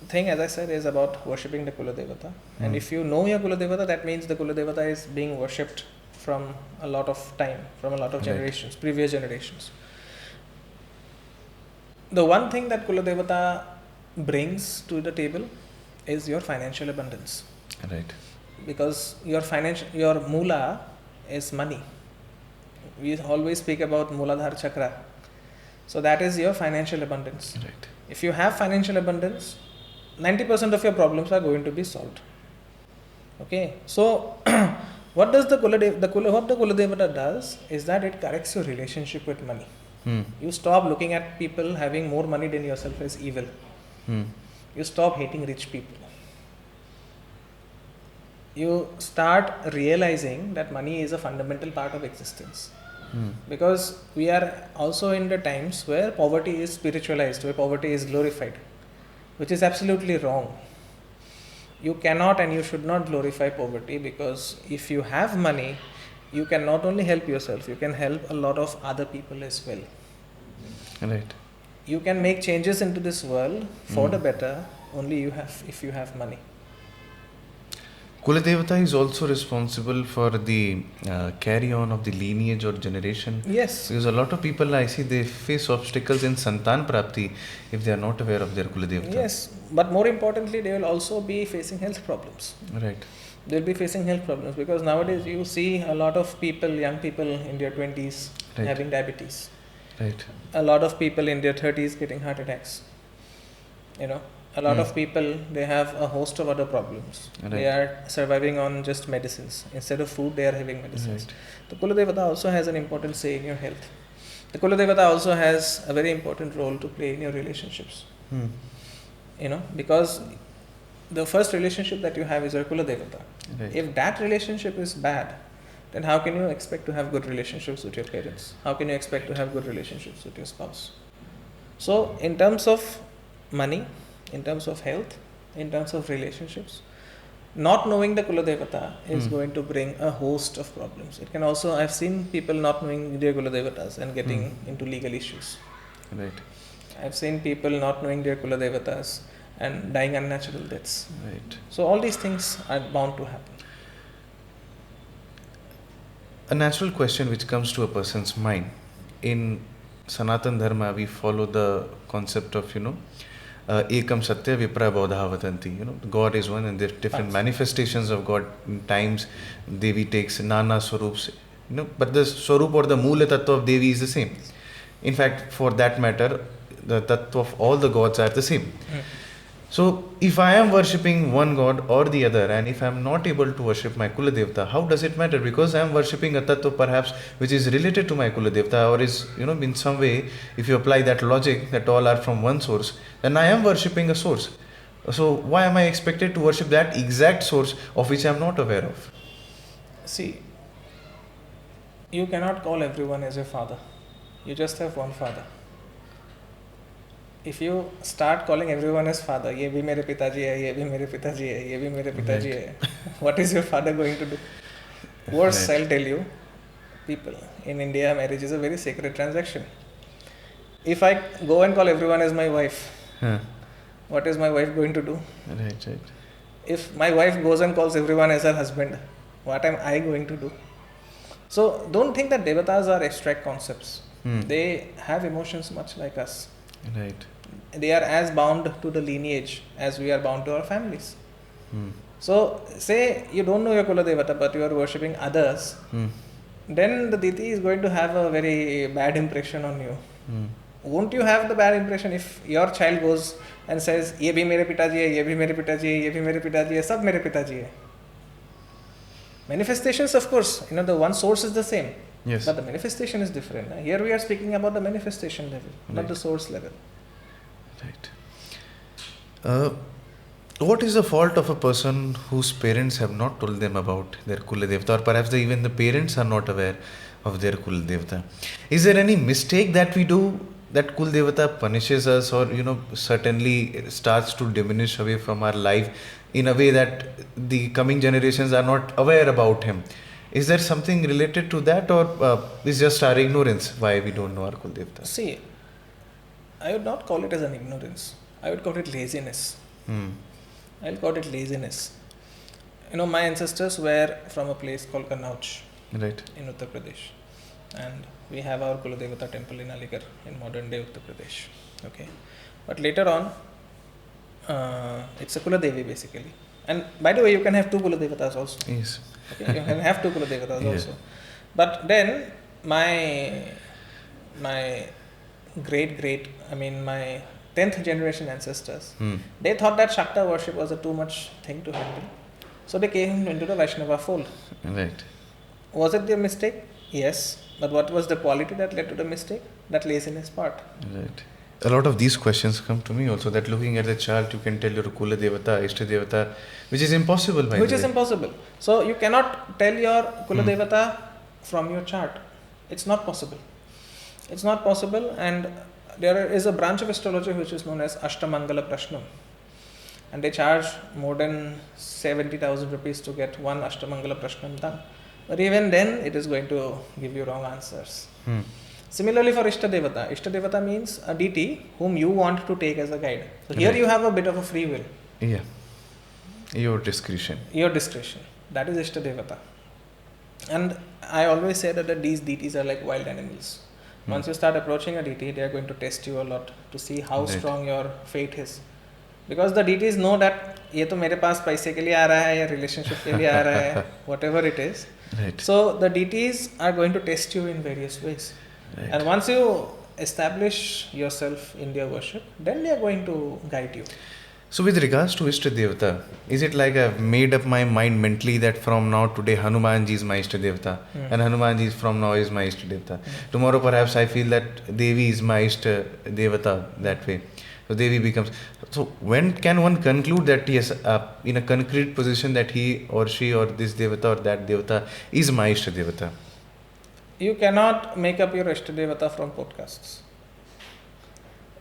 B: thing, as I said, is about worshipping the Kula Devata. And if you know your Kula Devata, that means the Kula Devata is being worshipped from a lot of time, from a lot of generations, previous generations. The one thing that Kula Devata brings to the table is your financial abundance.
A: Right.
B: Because your mula is money. We always speak about Muladhara Chakra. So that is your financial abundance.
A: Right.
B: If you have financial abundance, 90% of your problems are going to be solved. Okay. So what does the Kula Devata does is that it corrects your relationship with money. You stop looking at people having more money than yourself as evil. You stop hating rich people. You start realizing that money is a fundamental part of existence. Because we are also in the times where poverty is spiritualized, where poverty is glorified, which is absolutely wrong. You cannot and you should not glorify poverty, because if you have money, you can not only help yourself, you can help a lot of other people as well.
A: Right.
B: You can make changes into this world for the better only if you have money.
A: Kula Devata is also responsible for the carry on of the lineage or generation.
B: Yes.
A: Because a lot of people I see, they face obstacles in Santan Prapti if they are not aware of their Kula Devata.
B: Yes, but more importantly, they will also be facing health problems.
A: Right.
B: They will be facing health problems because nowadays you see a lot of people, young people in their 20s having diabetes.
A: Right.
B: A lot of people in their 30s getting heart attacks. A lot of people, they have a host of other problems.
A: Right.
B: They are surviving on just medicines. Instead of food, they are having medicines.
A: Right.
B: The Kula Devata also has an important say in your health. The Kula Devata also has a very important role to play in your relationships. Because the first relationship that you have is your Kula Devata.
A: Right.
B: If that relationship is bad, then how can you expect to have good relationships with your parents? How can you expect to have good relationships with your spouse? So, in terms of money, in terms of health, in terms of relationships, not knowing the Kula Devata is going to bring a host of problems. It can also, I've seen people not knowing their Kula Devatas and getting into legal issues.
A: Right.
B: I've seen people not knowing their Kula Devatas and dying unnatural deaths.
A: Right.
B: So all these things are bound to happen.
A: A natural question which comes to a person's mind, in Sanatan Dharma we follow the concept of, Ekam Satya Vipra Bodha Vatanti. God is one and there are different manifestations of God. In times, Devi takes Nana Swarups, but the Swarup or the Mula Tattva of Devi is the same. In fact, for that matter, the Tattva of all the gods are the same. So, if I am worshipping one god or the other, and if I am not able to worship my Kula Devta, how does it matter? Because I am worshipping a Tattva perhaps which is related to my Kula Devta, or is, in some way, if you apply that logic that all are from one source, then I am worshipping a source. So, why am I expected to worship that exact source of which I am not aware of?
B: See, you cannot call everyone as your father. You just have one father. If you start calling everyone as father, ye bhi mere pitaji hai, ye bhi mere pitaji hai, ye bhi mere pitaji hai, what is your father going to do? Worse, I'll tell you, people, in India, marriage is a very sacred transaction. If I go and call everyone as my wife, what is my wife going to do?
A: Right.
B: If my wife goes and calls everyone as her husband, what am I going to do? So don't think that devatas are abstract concepts. They have emotions much like us.
A: Right.
B: They are as bound to the lineage as we are bound to our families. So say you don't know your Kula Devata but you are worshipping others, then the deity is going to have a very bad impression on you. Won't you have the bad impression if your child goes and says, ये भी मेरे पिताजी है, ये भी मेरे पिताजी है, ये भी मेरे पिताजी है, सब मेरे पिताजी है. Manifestations, of course, the one source is the same.
A: Yes.
B: But the manifestation is different. Here we are speaking about the manifestation level, not the source level.
A: Right. What is the fault of a person whose parents have not told them about their Kula Devta, or perhaps even the parents are not aware of their Kula Devta? Is there any mistake that we do that Kula Devta punishes us, or certainly starts to diminish away from our life in a way that the coming generations are not aware about him? Is there something related to that, or is just our ignorance why we don't know our Kula Devta?
B: See, I would not call it as an ignorance. I would call it laziness. I'll call it laziness. My ancestors were from a place called Kannauj,
A: right,
B: in Uttar Pradesh, and we have our Kula Devata temple in Aligarh in modern day Uttar Pradesh. Okay, but later on, it's a Kula Devi basically. And by the way, you can have two Kula Devatas also.
A: Yes.
B: Okay, you can have two Kula Devatas also. But then my 10th generation ancestors, they thought that Shakta worship was a too much thing to handle. So they came into the Vaishnava fold.
A: Right.
B: Was it their mistake? Yes. But what was the quality that led to the mistake? That laziness part.
A: Right. A lot of these questions come to me also, that looking at the chart you can tell your Kula Devata, Ishta Devata, which is impossible by
B: Which is impossible. So you cannot tell your Kula Devata from your chart. It's not possible. It's not possible, and there is a branch of astrology which is known as Ashtamangala Prashnam. And they charge more than 70,000 rupees to get one Ashtamangala Prashnam done. But even then, it is going to give you wrong answers. Similarly for Ishta Devata. Ishta Devata means a deity whom you want to take as a guide. So here you have a bit of a free will.
A: Yeah. Your discretion.
B: Your discretion. That is Ishta Devata. And I always say that these deities are like wild animals. Once you start approaching a deity, they are going to test you a lot to see how strong your faith is. Because the deities know that ये तो मेरे पास पैसे के लिए आ रहा है या relationship के लिए आ रहा है, whatever it is.
A: Right.
B: So the deities are going to test you in various ways. Right. And once you establish yourself in their worship, then they are going to guide you.
A: So with regards to Ishta Devta, is it like I've made up my mind mentally that from now today Hanumanji is my Ishta Devta and Hanumanji from now is my Ishta Devta. Tomorrow perhaps I feel that Devi is my Ishta Devata that way. So Devi becomes... So when can one conclude that yes, in a concrete position that he or she or this Devata or that Devata is my Ishta Devata?
B: You cannot make up your Ishta Devata from podcasts.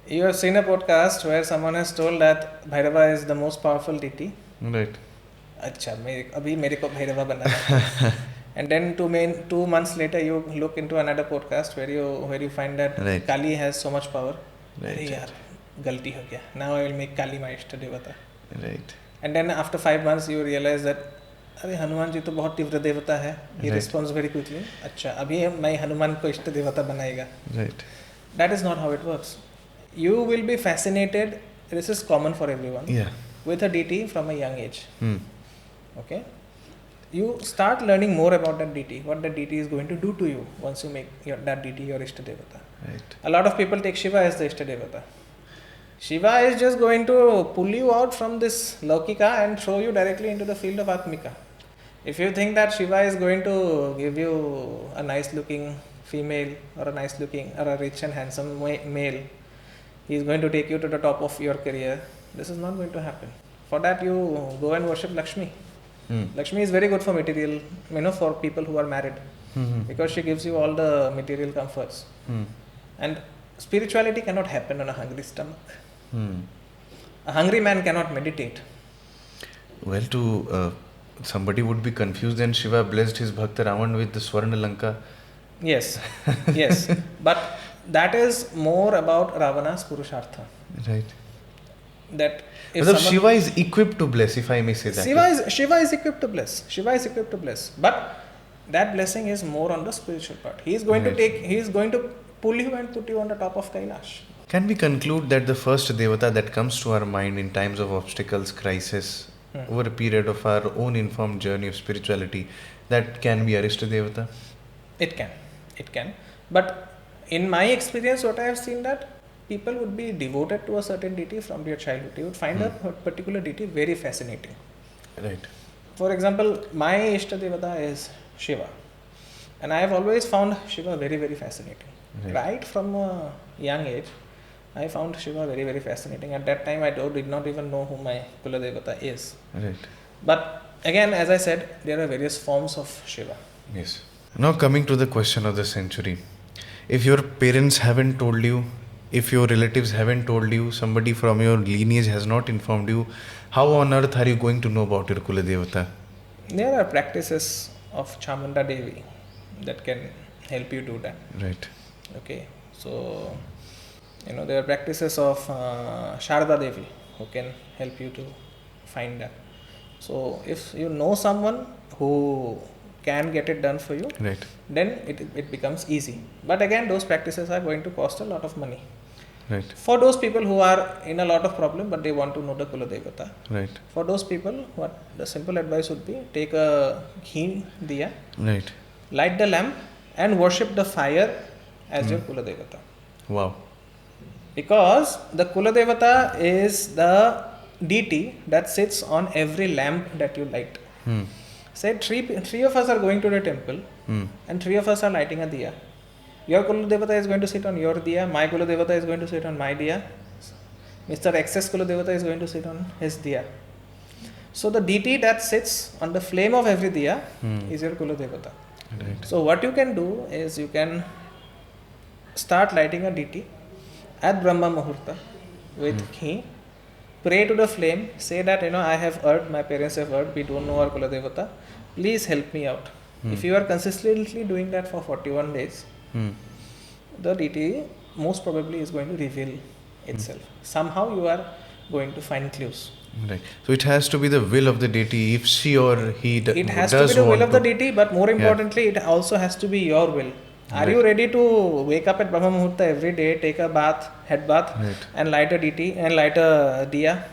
B: You have seen a podcast where someone has told that Bhairava is the most powerful deity.
A: Right.
B: अच्छा अभी मेरे को भैरवा बनाना. And then 2 months later you look into another podcast where you find that Kali has so much power.
A: Right.
B: अरे यार गलती हो गया. Now I will make Kali my Ishta Devata.
A: Right.
B: And then after 5 months you realize that अरे हनुमान जी तो बहुत तीव्र देवता है. He responds very quickly. अच्छा अभी मैं हनुमान को इष्ट देवता बनाएगा.
A: Right.
B: That is not how it works. You will be fascinated, this is common for everyone, with a deity from a young age. Okay? You start learning more about that deity, what that deity is going to do to you once you make that deity your Ishta Devata.
A: Right.
B: A lot of people take Shiva as the Ishta Devata. Shiva is just going to pull you out from this Laukika and throw you directly into the field of Atmika. If you think that Shiva is going to give you a nice looking female or a rich and handsome male, he is going to take you to the top of your career. This is not going to happen. For that you go and worship Lakshmi. Lakshmi is very good for material, for people who are married. Because she gives you all the material comforts. And spirituality cannot happen on a hungry stomach. A hungry man cannot meditate.
A: Well, somebody would be confused, and Shiva blessed his Bhakta Ravan with the Swarna Lanka.
B: Yes. But that is more about Ravana's Purushartha.
A: Right.
B: that if
A: Because
B: someone,
A: Shiva is equipped to bless, if I may say that.
B: Shiva is equipped to bless. Shiva is equipped to bless. But that blessing is more on the spiritual part. He is going to pull you and put you on the top of Kailash.
A: Can we conclude that the first Devata that comes to our mind in times of obstacles, crisis, over a period of our own informed journey of spirituality, that can be Ishta Devata?
B: It can. But in my experience, what I have seen that people would be devoted to a certain deity from their childhood. They would find a particular deity very fascinating.
A: Right.
B: For example, my Ishta Devata is Shiva. And I have always found Shiva very, very fascinating. Right from a young age, I found Shiva very, very fascinating. At that time, I did not even know who my Kula Devata is.
A: Right.
B: But again, as I said, there are various forms of Shiva.
A: Yes. Now coming to the question of the century. If your parents haven't told you, if your relatives haven't told you, somebody from your lineage has not informed you, how on earth are you going to know about your Kula Devata?
B: There are practices of Chamunda Devi that can help you do that.
A: Right.
B: Okay. So, there are practices of Sharda Devi who can help you to find that. So, if you know someone who can get it done for you,
A: right,
B: then it becomes easy. But again, those practices are going to cost a lot of money.
A: Right.
B: For those people who are in a lot of problem but they want to know the Kula Devata.
A: Right.
B: For those people, what the simple advice would be, take a ghee diya,
A: right,
B: light the lamp and worship the fire as your Kula Devata.
A: Wow.
B: Because the Kula Devata is the deity that sits on every lamp that you light. Say three of us are going to the temple and three of us are lighting a diya. Your Kula Devata is going to sit on your diya, my Kula Devata is going to sit on my diya, Mr. Excess Kula Devata is going to sit on his diya. So the deity that sits on the flame of every diya is your Kula Devata.
A: Right.
B: So what you can do is you can start lighting a deity at Brahma Muhurta with ghee, pray to the flame, say that I have erred, my parents have erred, we don't know our Kula Devata, please help me out. If you are consistently doing that for 41 days, the deity most probably is going to reveal itself. Somehow you are going to find clues.
A: Right. So it has to be the will of the deity if she or he does.
B: It has to be the will of the deity, but more importantly, it also has to be your will. Are you ready to wake up at Brahma Muhurta every day, take a bath, head bath, and light a deity and light a diya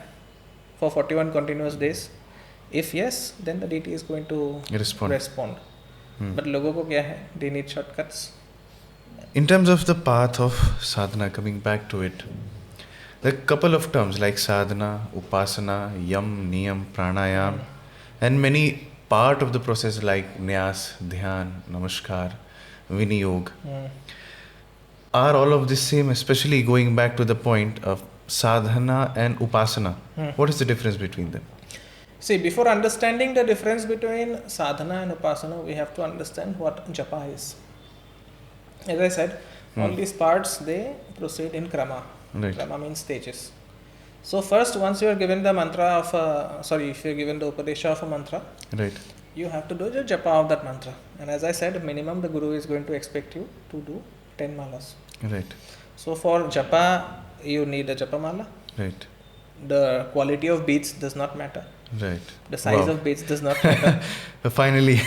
B: for 41 continuous days? If yes, then the deity is going to respond. But logo ko kya hai? They need shortcuts.
A: In terms of the path of sadhana, coming back to it, there are a couple of terms like sadhana, upasana, yam, niyam, pranayam, and many part of the process like nyas, dhyan, namaskar, viniyog, are all of the same, especially going back to the point of sadhana and upasana. What is the difference between them?
B: See, before understanding the difference between sadhana and upasana, we have to understand what japa is. As I said, all these parts, they proceed in krama.
A: Right.
B: Krama means stages. So first, once you are given the mantra of if you are given the upadesha of a mantra,
A: right,
B: you have to do the japa of that mantra. And as I said, minimum the guru is going to expect you to do 10 malas.
A: right,
B: So for japa, you need a Japa Mala.
A: right,
B: The quality of beads does not matter.
A: right.
B: The size of beads does not matter.
A: Finally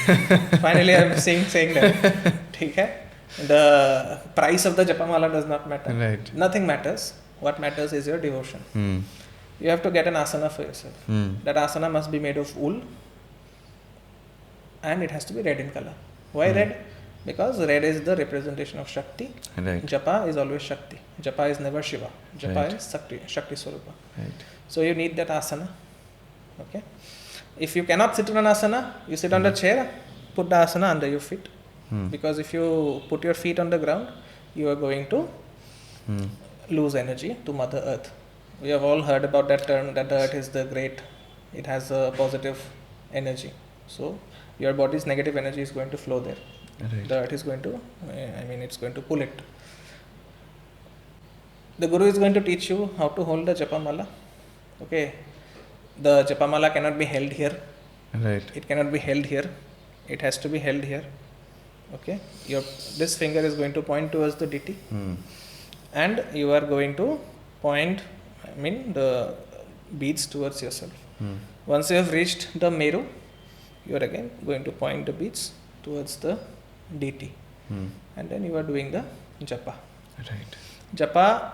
B: I'm saying that. Okay? The price of the Japa Mala does not matter.
A: Right.
B: Nothing matters. What matters is your devotion. You have to get an asana for yourself. That asana must be made of wool and it has to be red in color. Why red? Because red is the representation of Shakti.
A: Right.
B: Japa is always Shakti. Japa is never Shiva. Japa is Shakti Swarupa. Right. So you need that asana. Okay. If you cannot sit on an asana, you sit on the chair, put the asana under your feet. Because if you put your feet on the ground, you are going to lose energy to Mother Earth. We have all heard about that term that the earth is the great, it has a positive energy. So your body's negative energy is going to flow there. Right. The earth is going to, it's going to pull it. The Guru is going to teach you how to hold the Japa Mala. Okay. The Japa Mala cannot be held here.
A: Right.
B: It cannot be held here. It has to be held here. Okay. This finger is going to point towards the deity. And you are going to point, the beads towards yourself.
A: Hmm.
B: Once you have reached the Meru, you are again going to point the beads towards the deity.
A: Hmm.
B: And then you are doing the japa.
A: Right.
B: Japa,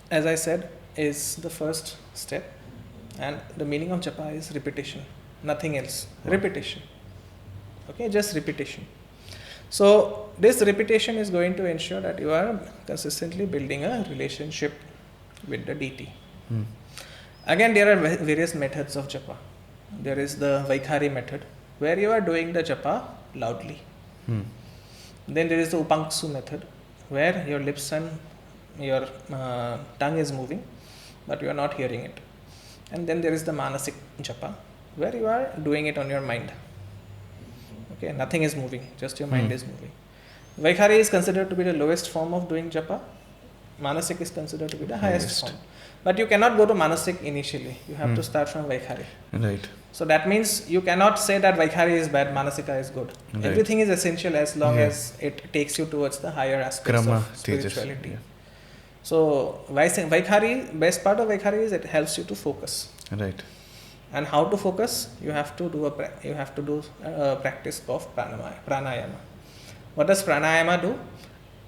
B: as I said, is the first step, and the meaning of japa is repetition, nothing else.
A: Wow.
B: Repetition. Okay, just repetition. So this repetition is going to ensure that you are consistently building a relationship with the deity.
A: Hmm.
B: Again, there are various methods of japa. There is the Vaikhari method, where you are doing the japa loudly.
A: Hmm.
B: Then there is the Upanksu method, where your lips and your tongue is moving, but you are not hearing it. And then there is the Manasik japa, where you are doing it on your mind. Okay, nothing is moving, just your mind is moving. Vaikhari is considered to be the lowest form of doing japa. Manasik is considered to be the highest form. But you cannot go to Manasik initially. You have to start from Vaikhari.
A: Right.
B: So that means you cannot say that Vaikhari is bad, Manasika is good.
A: Right.
B: Everything is essential as long as it takes you towards the higher aspects
A: Krama
B: of spirituality.
A: tejas. Yeah.
B: So Vaikhari, best part of Vaikhari is it helps you to focus.
A: Right.
B: And how to focus? You have to do a practice of pranayama. What does pranayama do?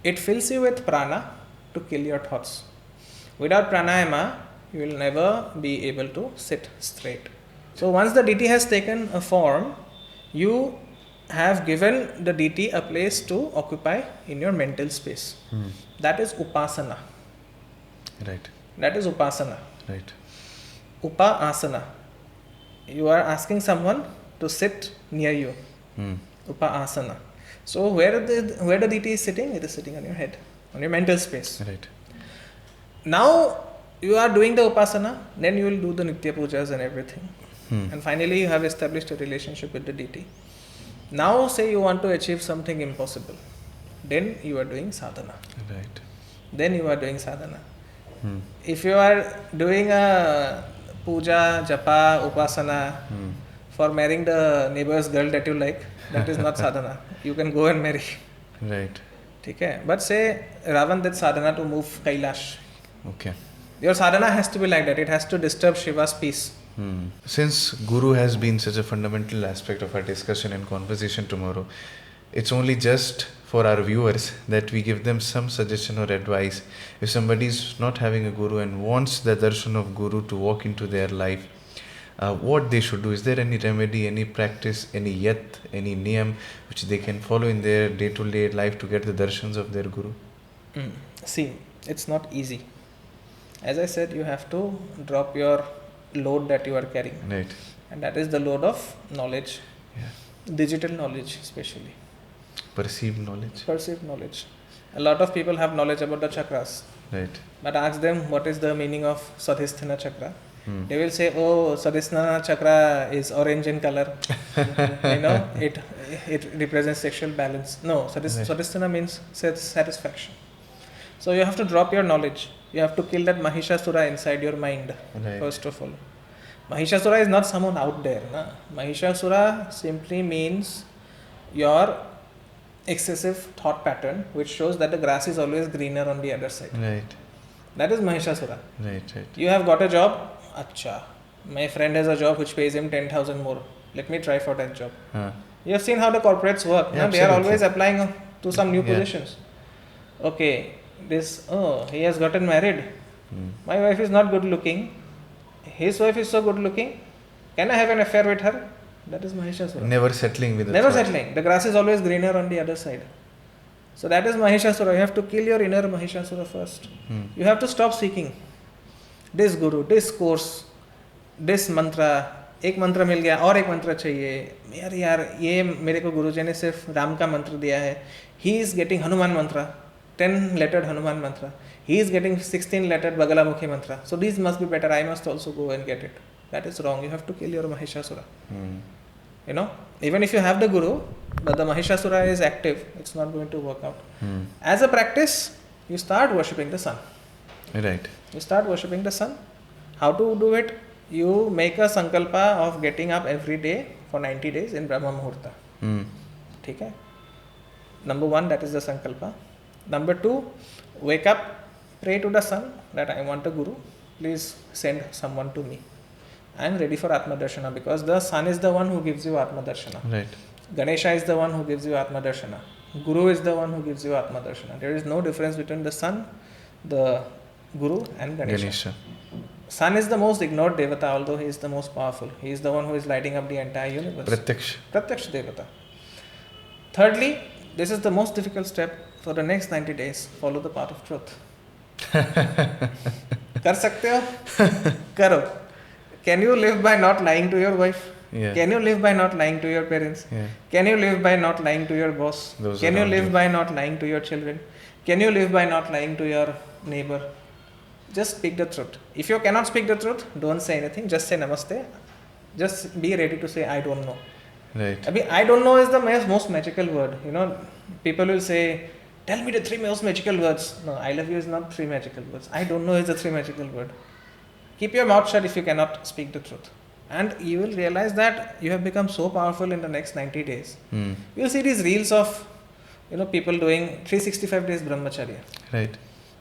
B: It fills you with prana to kill your thoughts. Without pranayama, you will never be able to sit straight. So once the deity has taken a form, you have given the deity a place to occupy in your mental space. That is upasana.
A: Right.
B: That is upasana.
A: Right.
B: Upasana. You are asking someone to sit near you. Upasana. So where the deity is sitting, it is sitting on your head, on your mental space.
A: Right.
B: Now you are doing the upasana, then you will do the nitya pujas and everything. And finally you have established a relationship with the deity. Now say you want to achieve something impossible. Then you are doing sadhana.
A: Right.
B: Then you are doing sadhana. If you are doing a puja, japa, upasana for marrying the neighbor's girl that you like, that is not sadhana. You can go and marry.
A: Right.
B: Okay? But say Ravan did sadhana to move Kailash.
A: Okay.
B: Your sadhana has to be like that. It has to disturb Shiva's peace.
A: Since Guru has been such a fundamental aspect of our discussion and conversation tomorrow, it's only just for our viewers that we give them some suggestion or advice. If somebody is not having a Guru and wants the darshan of Guru to walk into their life, what they should do? Is there any remedy, any practice, any yat, any niyam which they can follow in their day-to-day life to get the darshans of their Guru?
B: See, it's not easy. As I said, you have to drop your load that you are carrying.
A: Right.
B: And that is the load of knowledge.
A: Yeah.
B: Digital knowledge especially.
A: Perceived knowledge.
B: Perceived knowledge. A lot of people have knowledge about the chakras.
A: Right.
B: But ask them what is the meaning of Swadhisthana chakra. They will say, oh, Swadhisthana chakra is orange in color. It represents sexual balance. No, Swadhisthana means satisfaction. So you have to drop your knowledge. You have to kill that Mahishasura inside your mind, first of all. Mahishasura is not someone out there. Na? Mahishasura simply means your excessive thought pattern, which shows that the grass is always greener on the other side.
A: Right.
B: That is Mahishasura.
A: Right.
B: You have got a job. Acha. My friend has a job which pays him 10,000 more. Let me try for that job. You have seen how the corporates work.
A: Yeah,
B: they are always applying to some new positions. Okay. He has gotten married. My wife is not good looking. His wife is so good looking. Can I have an affair with her? That is Mahishasura.
A: Never settling with the
B: Never
A: thought.
B: settling. The grass is always greener on the other side. So that is Mahishasura. You have to kill your inner Mahishasura first. You have to stop seeking. This guru, this course, this mantra. एक मंत्र मिल गया और एक मंत्र चाहिए यार ये मेरे को गुरुजी ने सिर्फ राम का मंत्र दिया है. He is getting Hanuman mantra, 10 lettered Hanuman mantra. He is getting 16 lettered Bagalamukhi mantra. So these must be better. I must also go and get it. That is wrong. You have to kill your Mahishasura. Even if you have the guru, but the Mahishasura is active, it's not going to work out. As a practice, you start worshipping the sun.
A: Right.
B: You start worshipping the sun. How to do it? You make a sankalpa of getting up every day for 90 days in Brahma Muhurta. Okay? Number 1, that is the sankalpa. Number 2, wake up, pray to the sun that I want a guru. Please send someone to me. I am ready for Atma Darshana, because the sun is the one who gives you Atma Darshana.
A: Right.
B: Ganesha is the one who gives you Atma Darshana. Guru is the one who gives you Atma Darshana. There is no difference between the sun, the Guru and Ganesha. Sun is the most ignored Devata, although he is the most powerful. He is the one who is lighting up the entire universe. Pratyaksh Devata. Thirdly, this is the most difficult step. For the next 90 days, follow the path of truth. Kar sakte ho? Karo. Can you live by not lying to your wife?
A: Yeah.
B: Can you live by not lying to your parents?
A: Yeah.
B: Can you live by not lying to your boss? Can you live by not lying to your children? Can you live by not lying to your neighbor? Just speak the truth. If you cannot speak the truth, don't say anything. Just say namaste. Just be ready to say I don't know.
A: Right.
B: I don't know is the most magical word. People will say, tell me the 3 most magical words. No, I love you is not 3 magical words. I don't know is the 3 magical word. Keep your mouth shut if you cannot speak the truth. And you will realize that you have become so powerful in the next 90 days.
A: Mm.
B: You will see these reels of people doing 365 days brahmacharya.
A: Right.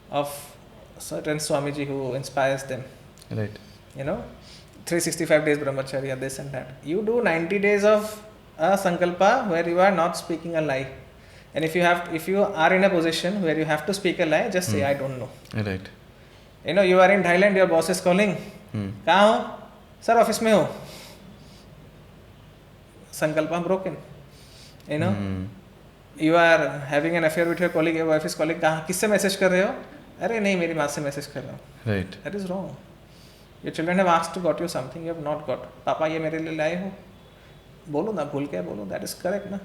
B: Of certain Swamiji who inspires them.
A: Right.
B: 365 days brahmacharya, this and that. You do 90 days of a sankalpa where you are not speaking a lie. And if you are in a position where you have to speak a lie, just say I don't know.
A: Right.
B: You are in Thailand, your boss is calling. Kahan ho? Sir, office mein ho. Sankalpa broken. You are having an affair with your colleague, your wife is calling. Kisse message kar rahe ho? Arey nahi, meri maa se message kar raha hu.
A: Right.
B: That is wrong. Your children have asked to got you something, you have not got. Papa, ye mere liye laaye ho. Bolo na, bhul ke bolo. That is correct na.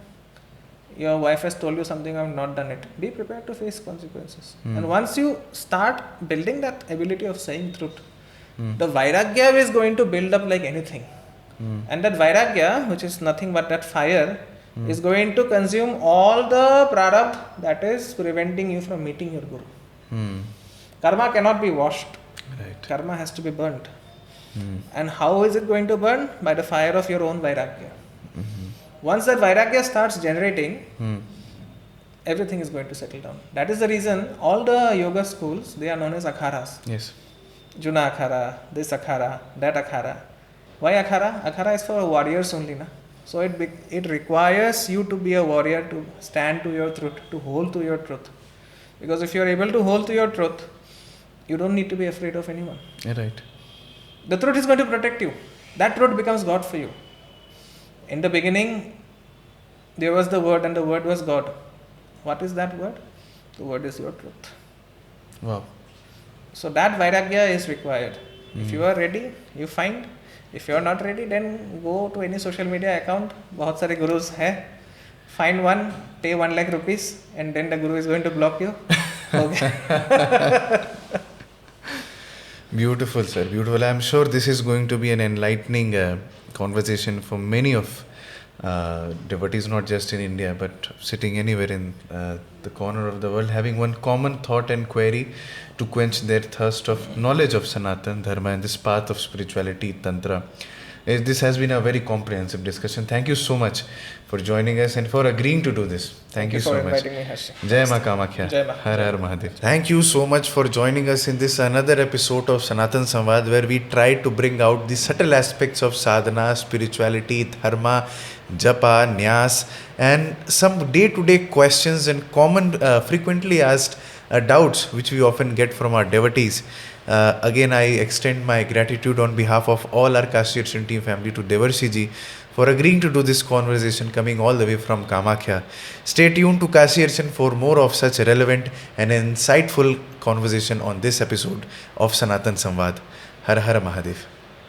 B: Your wife has told you something, I have not done it. Be prepared to face consequences. And once you start building that ability of saying truth, the Vairagya is going to build up like anything. And that Vairagya, which is nothing but that fire, is going to consume all the prarabdha that is preventing you from meeting your Guru. Karma cannot be washed.
A: Right.
B: Karma has to be burnt. And how is it going to burn? By the fire of your own Vairagya. Once that Vairagya starts generating, everything is going to settle down. That is the reason all the yoga schools, they are known as Aacharas.
A: Yes.
B: Juna Akhara, this Akhara, that Akhara. Why Akhara? Akhara is for warriors only. Na? So it requires you to be a warrior, to stand to your truth, to hold to your truth. Because if you are able to hold to your truth, you don't need to be afraid of anyone.
A: Right.
B: The truth is going to protect you. That truth becomes God for you. In the beginning, there was the Word and the Word was God. What is that Word? The Word is your truth.
A: Wow.
B: So that Vairagya is required. If you are ready, you find. If you are not ready, then go to any social media account. बहुत सारे gurus हैं. Find one, pay 1 lakh rupees, and then the Guru is going to block you. Okay.
A: Beautiful, sir. Beautiful. I'm sure this is going to be an enlightening conversation for many of devotees, not just in India, but sitting anywhere in the corner of the world, having one common thought and query to quench their thirst of knowledge of Sanatan Dharma and this path of spirituality, Tantra. This has been a very comprehensive discussion. Thank you so much for joining us and for agreeing to do this. Thank you so much.
B: Thank you for inviting me, Hashi.
A: Jai Ma Kamakhya.
B: Jai Ma.
A: Har Har Mahadev. Thank you so much for joining us in this another episode of Sanatan Samvad, where we try to bring out the subtle aspects of sadhana, spirituality, dharma, japa, nyas, and some day-to-day questions and common frequently asked doubts which we often get from our devotees. Again, I extend my gratitude on behalf of all our Kashi Archan team family to Devarshi ji for agreeing to do this conversation coming all the way from Kamakhya. Stay tuned to Kashi Archan for more of such relevant and insightful conversation on this episode of Sanatan Samvad. Har Har Mahadev.